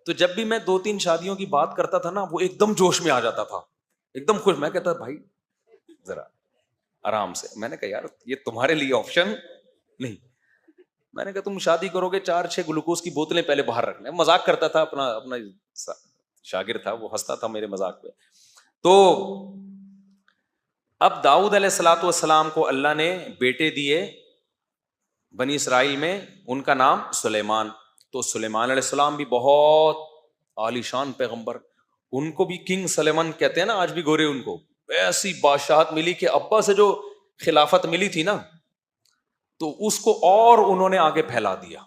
تو جب بھی میں 2-3 شادیوں کی بات کرتا تھا نا وہ ایک دم جوش میں آ جاتا تھا، ایک دم خوش. میں کہتا بھائی ذرا آرام سے. میں نے کہا یار یہ تمہارے لیے آپشن نہیں. میں نے کہا تم شادی کرو گے 4-6 گلوکوز کی بوتلیں پہلے باہر رکھنا. مذاق کرتا تھا، اپنا شاگرد تھا وہ ہنستا تھا میرے مذاق پہ. تو اب داؤد علیہ الصلوۃ والسلام کو اللہ نے بیٹے دیے بنی اسرائیل میں، ان کا نام سلیمان. تو سلیمان علیہ السلام بھی بہت عالی شان پیغمبر. ان کو بھی کنگ سلیمان کہتے ہیں نا آج بھی گورے. ان کو ایسی بادشاہت ملی کہ ابا سے جو خلافت ملی تھی نا تو اس کو اور انہوں نے آگے پھیلا دیا،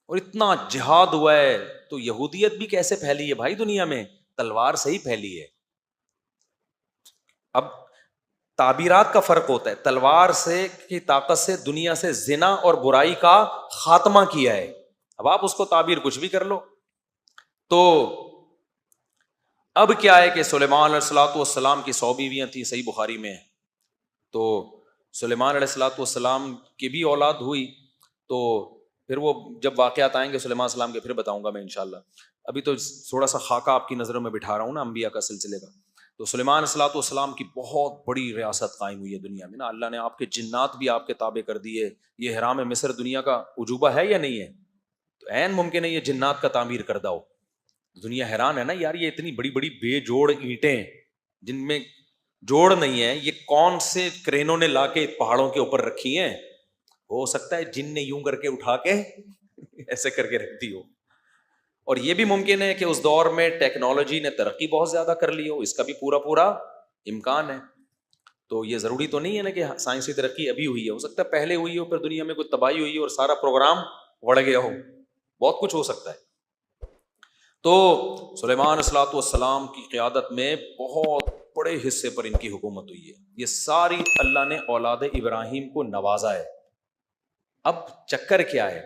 اور اتنا جہاد ہوا ہے. تو یہودیت بھی کیسے پھیلی ہے بھائی دنیا میں؟ تلوار سے ہی پھیلی ہے. اب تعبیرات کا فرق ہوتا ہے. تلوار سے کی طاقت سے دنیا سے زنا اور برائی کا خاتمہ کیا ہے. اب آپ اس کو تعبیر کچھ بھی کر لو. تو اب کیا ہے کہ سلیمان علیہ الصلوۃ والسلام کی 100 بیویاں تھیں، صحیح بخاری میں. تو سلیمان علیہ الصلوۃ والسلام کی بھی اولاد ہوئی. تو پھر وہ جب واقعات آئیں گے سلیمان علیہ السلام کے پھر بتاؤں گا میں انشاءاللہ. ابھی تو تھوڑا سا خاکہ آپ کی نظروں میں بٹھا رہا ہوں نا انبیاء کا سلسلے کا. تو سلیمان علیہ الصلوۃ والسلام کی بہت بڑی ریاست قائم ہوئی ہے دنیا میں نا. اللہ نے آپ کے جنات بھی آپ کے تابع کر دیے. یہ حرام مصر دنیا کا عجوبہ ہے یا نہیں ہے؟ تو عین ممکن ہے یہ جنات کا تعمیر کردہ ہو. دنیا حیران ہے نا یار، یہ اتنی بڑی بڑی بے جوڑ اینٹیں جن میں جوڑ نہیں ہے، یہ کون سے کرینوں نے لا کے پہاڑوں کے اوپر رکھی ہیں؟ ہو سکتا ہے جن نے یوں کر کے اٹھا کے ایسے کر کے رکھ دی ہو. اور یہ بھی ممکن ہے کہ اس دور میں ٹیکنالوجی نے ترقی بہت زیادہ کر لی ہو، اس کا بھی پورا امکان ہے. تو یہ ضروری تو نہیں ہے نا کہ سائنسی ترقی ابھی ہوئی ہے، ہو سکتا ہے پہلے ہوئی ہو، پھر دنیا میں کوئی تباہی ہوئی ہو اور سارا پروگرام بڑھ گیا ہو. بہت کچھ ہو سکتا ہے. تو سلیمان علیہ السلام کی قیادت میں بہت بڑے حصے پر ان کی حکومت ہوئی ہے. یہ ساری اللہ نے اولاد ابراہیم کو نوازا ہے. اب چکر کیا ہے،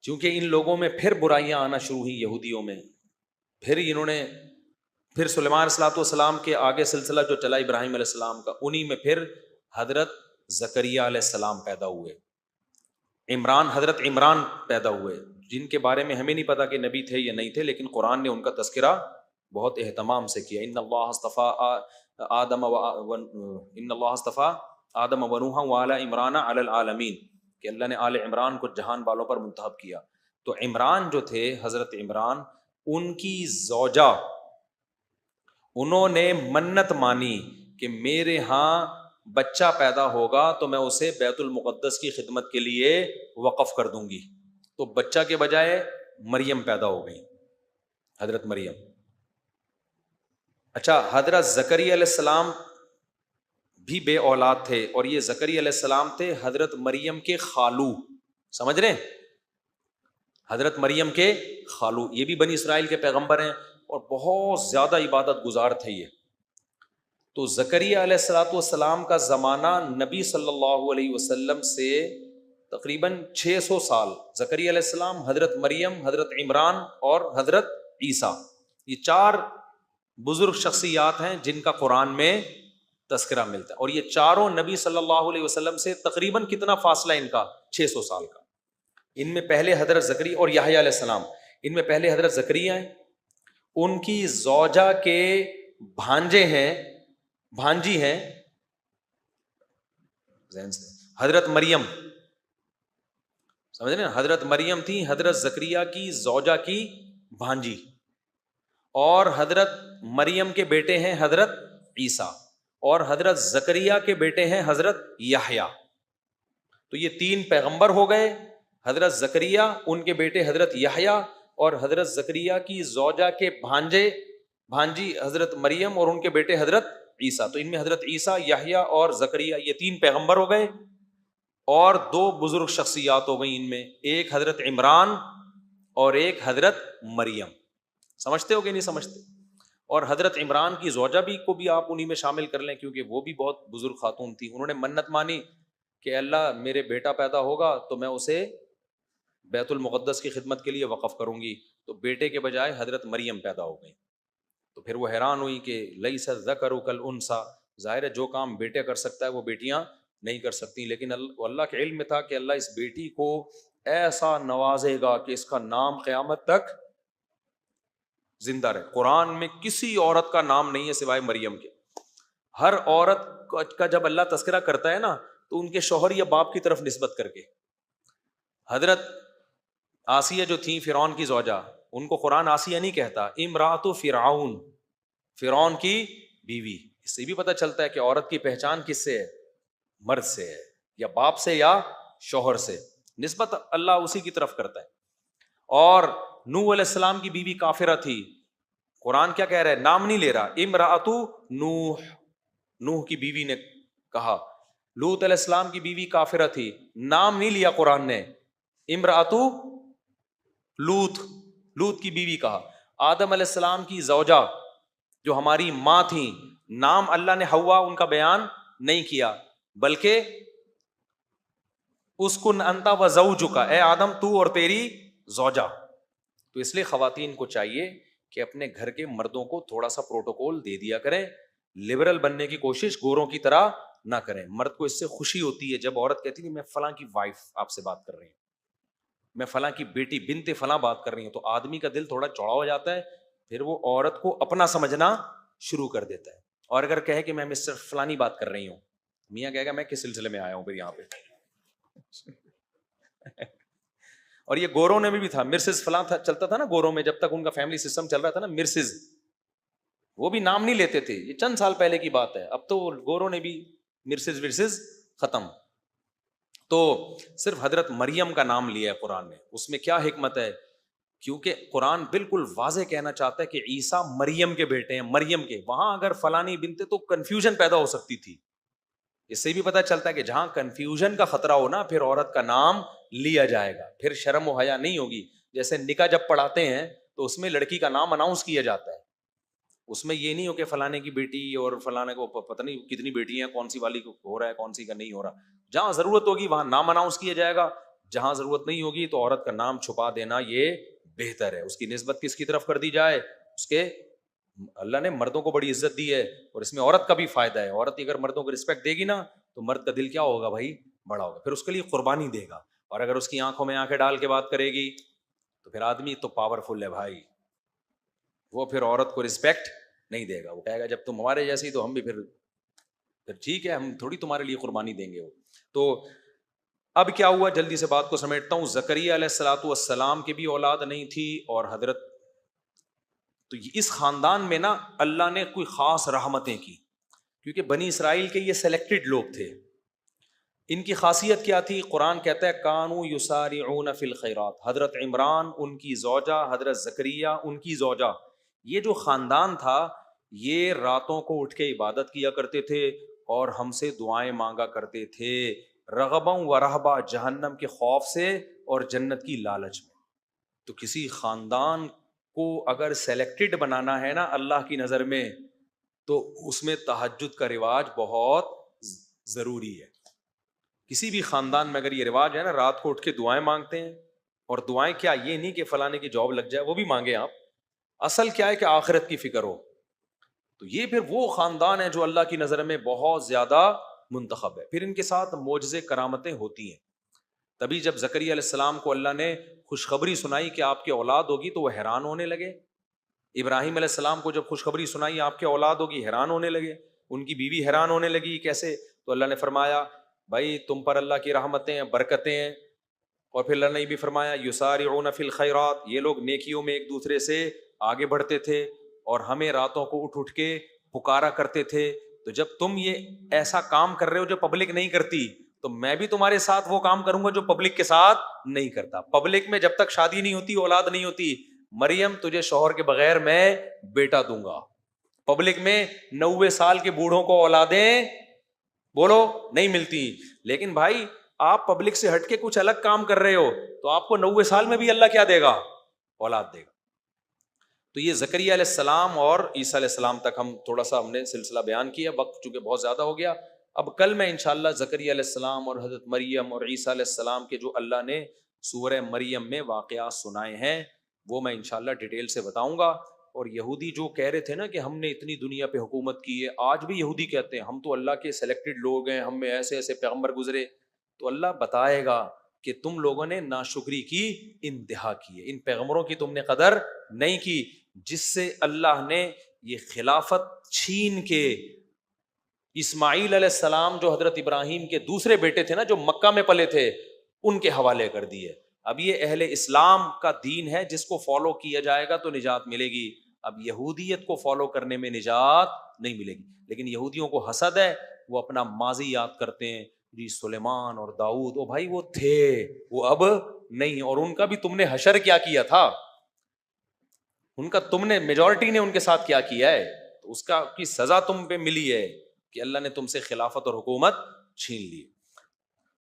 چونکہ ان لوگوں میں پھر برائیاں آنا شروع ہوئی یہودیوں میں، پھر سلیمان علیہ الصلوۃ والسلام کے آگے سلسلہ جو چلا ابراہیم علیہ السلام کا، انہی میں پھر حضرت زکریا علیہ السلام پیدا ہوئے، حضرت عمران پیدا ہوئے، جن کے بارے میں ہمیں نہیں پتا کہ نبی تھے یا نہیں تھے، لیکن قرآن نے ان کا تذکرہ بہت اہتمام سے کیا۔ ان اللہ اصطفیٰ آدم ونوحا وآل عمران علی العالمین، کہ اللہ نے آل عمران کو جہان والوں پر منتخب کیا۔ تو عمران جو تھے، حضرت عمران، ان کی زوجہ، انہوں نے منت مانی کہ میرے ہاں بچہ پیدا ہوگا تو میں اسے بیت المقدس کی خدمت کے لیے وقف کر دوں گی، تو بچہ کے بجائے مریم پیدا ہو گئی، حضرت مریم۔ اچھا، حضرت زکریا علیہ السلام بھی بے اولاد تھے، اور یہ زکریا علیہ السلام تھے حضرت مریم کے خالو، سمجھ رہے ہیں، حضرت مریم کے خالو، یہ بھی بنی اسرائیل کے پیغمبر ہیں اور بہت زیادہ عبادت گزار تھے یہ۔ تو زکریا علیہ الصلوۃ والسلام کا زمانہ نبی صلی اللہ علیہ وسلم سے تقریباً 600 سال، زکریا علیہ السلام، حضرت مریم، حضرت عمران اور حضرت عیسیٰ، یہ 4 بزرگ شخصیات ہیں جن کا قرآن میں تذکرہ ملتا ہے، اور یہ چاروں نبی صلی اللہ علیہ وسلم سے تقریباً کتنا فاصلہ ان کا؟ 600 سال کا۔ ان میں پہلے حضرت زکریا اور یحییٰ علیہ السلام، ان میں پہلے حضرت زکریا ہیں، ان کی زوجہ کے بھانجی ہیں حضرت مریم، سمجھ رہے ہیں، حضرت مریم تھی حضرت زکریا کی زوجہ کی بھانجی، اور حضرت مریم کے بیٹے ہیں حضرت عیسیٰ، اور حضرت زکریا کے بیٹے ہیں حضرت یحییٰ۔ تو یہ 3 پیغمبر ہو گئے، حضرت زکریا، ان کے بیٹے حضرت یحییٰ، اور حضرت زکریا کی زوجہ کے بھانجی حضرت مریم، اور ان کے بیٹے حضرت عیسیٰ۔ تو ان میں حضرت عیسیٰ، یحییٰ اور زکریا، یہ 3 پیغمبر ہو گئے، اور 2 بزرگ شخصیات ہو گئی ان میں، ایک حضرت عمران اور ایک حضرت مریم۔ سمجھتے ہو کہ نہیں سمجھتے؟ اور حضرت عمران کی زوجہ کو بھی آپ انہی میں شامل کر لیں، کیونکہ وہ بھی بہت بزرگ خاتون تھی، انہوں نے منت مانی کہ اللہ میرے بیٹا پیدا ہوگا تو میں اسے بیت المقدس کی خدمت کے لیے وقف کروں گی، تو بیٹے کے بجائے حضرت مریم پیدا ہو گئی۔ تو پھر وہ حیران ہوئی کہ لیس الذکر کالانثیٰ، ظاہر ہے جو کام بیٹے کر سکتا ہے وہ بیٹیاں نہیں کر سکتی، لیکن اللہ کے علم میں تھا کہ اللہ اس بیٹی کو ایسا نوازے گا کہ اس کا نام قیامت تک زندہ رہے۔ قرآن میں کسی عورت کا نام نہیں ہے سوائے مریم کے، ہر عورت کا جب اللہ تذکرہ کرتا ہے نا تو ان کے شوہر یا باپ کی طرف نسبت کر کے۔ حضرت آسیہ جو تھیں فرعون کی زوجہ، ان کو قرآن آسیہ نہیں کہتا، امرأۃ فرعون، فرعون کی بیوی۔ اس سے بھی پتہ چلتا ہے کہ عورت کی پہچان کس سے ہے؟ مرد سے ہے، یا باپ سے یا شوہر سے، نسبت اللہ اسی کی طرف کرتا ہے۔ اور نوح علیہ السلام کی بیوی کافرہ تھی، قرآن کیا کہہ رہا ہے؟ نام نہیں لے رہا، امرأۃ نوح، نوح کی بیوی نے کہا۔ لوط علیہ السلام کی بیوی کافرہ تھی، نام نہیں لیا قرآن نے، امرأۃ لوط، لوط کی بیوی کہا۔ آدم علیہ السلام کی زوجہ جو ہماری ماں تھیں، نام اللہ نے حوا ان کا بیان نہیں کیا، بلکہ اسکن انت و زوجک، اے آدم تو اور تیری زوجہ۔ تو اس لیے خواتین کو چاہیے کہ اپنے گھر کے مردوں کو تھوڑا سا پروٹوکول دے دیا کریں، لبرل بننے کی کوشش گوروں کی طرح نہ کریں۔ مرد کو اس سے خوشی ہوتی ہے جب عورت کہتی ہے میں فلاں کی وائف آپ سے بات کر رہی ہوں، میں فلاں کی بیٹی بنت فلاں بات کر رہی ہوں، تو آدمی کا دل تھوڑا چوڑا ہو جاتا ہے، پھر وہ عورت کو اپنا سمجھنا شروع کر دیتا ہے۔ اور اگر کہے کہ میں مسٹر فلانی بات کر رہی ہوں، میاں کہے گا میں کس سلسلے میں آیا ہوں پھر یہاں پہ۔ اور یہ گوروں نے بھی تھا، مرسز فلاں تھا، چلتا تھا نا گوروں میں، جب تک ان کا فیملی سسٹم چل رہا تھا نا، مرسز، وہ بھی نام نہیں لیتے تھے، یہ چند سال پہلے کی بات ہے، اب تو گوروں نے بھی مرسز ورسز ختم۔ تو صرف حضرت مریم کا نام لیا ہے قرآن نے، اس میں کیا حکمت ہے؟ کیونکہ قرآن بالکل واضح کہنا چاہتا ہے کہ عیسیٰ مریم کے بیٹے ہیں، مریم کے، وہاں اگر فلانی بنتے تو کنفیوژن پیدا ہو سکتی تھی۔ اس سے بھی پتہ چلتا ہے کہ جہاں کنفیوژن کا خطرہ ہو نا، پھر عورت کا نام لیا جائے گا، پھر شرم و حیا نہیں ہوگی۔ جیسے نکاح جب پڑھاتے ہیں تو اس میں لڑکی کا نام اناؤنس کیا جاتا ہے، اس میں یہ نہیں ہو کہ فلانے کی بیٹی اور فلانے کو پتہ نہیں کتنی بیٹی ہیں، کون سی والی کو ہو رہا ہے کون سی کا نہیں ہو رہا۔ جہاں ضرورت ہوگی وہاں نام اناؤنس کیا جائے گا، جہاں ضرورت نہیں ہوگی تو عورت کا نام چھپا دینا یہ بہتر ہے. اس کی نسبت کس کی طرف کر دی جائے؟ اس کے اللہ نے مردوں کو بڑی عزت دی ہے اور اس میں عورت کا بھی فائدہ ہے. عورت اگر مردوں کو رسپیکٹ دے گی نا تو مرد کا دل کیا ہوگا بھائی؟ بڑا ہوگا, پھر اس کے لیے قربانی دے گا. اور اگر اس کی آنکھوں میں آنکھیں ڈال کے بات کرے گی تو پھر آدمی تو پاورفل ہے بھائی, وہ پھر عورت کو رسپیکٹ نہیں دے گا. وہ کہے گا جب تم ہمارے جیسی تو ہم بھی پھر ٹھیک ہے, ہم تھوڑی تمہارے لیے قربانی دیں گے. وہ تو اب کیا ہوا, جلدی سے بات کو سمیٹتا ہوں. زکریا علیہ الصلوۃ والسلام کی بھی اولاد نہیں تھی, اور حضرت تو اس خاندان میں نا اللہ نے کوئی خاص رحمتیں کی, کیونکہ بنی اسرائیل کے یہ سلیکٹڈ لوگ تھے. ان کی خاصیت کیا تھی؟ قرآن کہتا ہے کانوا یسارعون فی الخیرات. حضرت عمران ان کی زوجہ, حضرت زکریا ان کی زوجہ, یہ جو خاندان تھا یہ راتوں کو اٹھ کے عبادت کیا کرتے تھے اور ہم سے دعائیں مانگا کرتے تھے, رغباً و رہبا, جہنم کے خوف سے اور جنت کی لالچ میں. تو کسی خاندان کو اگر سلیکٹڈ بنانا ہے نا اللہ کی نظر میں, تو اس میں تہجد کا رواج بہت ضروری ہے. کسی بھی خاندان میں اگر یہ رواج ہے نا رات کو اٹھ کے دعائیں مانگتے ہیں, اور دعائیں کیا یہ نہیں کہ فلانے کی جاب لگ جائے, وہ بھی مانگے آپ, اصل کیا ہے کہ آخرت کی فکر ہو, تو یہ پھر وہ خاندان ہے جو اللہ کی نظر میں بہت زیادہ منتخب ہے. پھر ان کے ساتھ معجزے کرامتیں ہوتی ہیں. تبھی جب زکریا علیہ السلام کو اللہ نے خوشخبری سنائی کہ آپ کی اولاد ہوگی تو وہ حیران ہونے لگے. ابراہیم علیہ السلام کو جب خوشخبری سنائی آپ کی اولاد ہوگی, حیران ہونے لگے. ان کی بیوی حیران ہونے لگی, کیسے؟ تو اللہ نے فرمایا بھائی تم پر اللہ کی رحمتیں ہیں, برکتیں ہیں. اور پھر اللہ نے بھی فرمایا یسارعون فی الخیرات, یہ لوگ نیکیوں میں ایک دوسرے سے آگے بڑھتے تھے اور ہمیں راتوں کو اٹھ اٹھ کے پکارا کرتے تھے. تو جب تم یہ ایسا کام کر رہے ہو جو پبلک نہیں کرتی, تو میں بھی تمہارے ساتھ وہ کام کروں گا جو پبلک کے ساتھ نہیں کرتا. پبلک میں جب تک شادی نہیں ہوتی, اولاد نہیں ہوتی, مریم تجھے شوہر کے بغیر میں بیٹا دوں گا. پبلک میں 90 سال کے بوڑھوں کو اولادیں بولو نہیں ملتی. لیکن بھائی آپ پبلک سے ہٹ کے کچھ الگ کام کر رہے ہو تو آپ کو 90 سال میں بھی اللہ کیا دے گا؟ اولاد دے گا. تو یہ زکریا علیہ السلام اور عیسیٰ علیہ السلام تک ہم نے سلسلہ بیان کیا. وقت چونکہ بہت زیادہ ہو گیا, اب کل میں انشاءاللہ زکریا علیہ السلام اور حضرت مریم اور عیسیٰ علیہ السلام کے جو اللہ نے سورہ مریم میں واقعات سنائے ہیں وہ میں انشاءاللہ ڈیٹیل سے بتاؤں گا. اور یہودی جو کہہ رہے تھے نا کہ ہم نے اتنی دنیا پہ حکومت کی ہے, آج بھی یہودی کہتے ہیں ہم تو اللہ کے سلیکٹڈ لوگ ہیں, ہم میں ایسے ایسے پیغمبر گزرے. تو اللہ بتائے گا کہ تم لوگوں نے ناشکری کی انتہا کی ہے, ان پیغمبروں کی تم نے قدر نہیں کی, جس سے اللہ نے یہ خلافت چھین کے اسماعیل علیہ السلام جو حضرت ابراہیم کے دوسرے بیٹے تھے نا, جو مکہ میں پلے تھے, ان کے حوالے کر دیے. اب یہ اہل اسلام کا دین ہے, جس کو فالو کیا جائے گا تو نجات ملے گی. اب یہودیت کو فالو کرنے میں نجات نہیں ملے گی. لیکن یہودیوں کو حسد ہے, وہ اپنا ماضی یاد کرتے ہیں, جی سلیمان اور داؤد, او بھائی وہ تھے, وہ اب نہیں. اور ان کا بھی تم نے حشر کیا کیا تھا, ان کا تم نے میجورٹی نے ان کے ساتھ کیا کیا ہے, تو اس کا کی سزا تم پہ ملی ہے کہ اللہ نے تم سے خلافت اور حکومت چھین لی.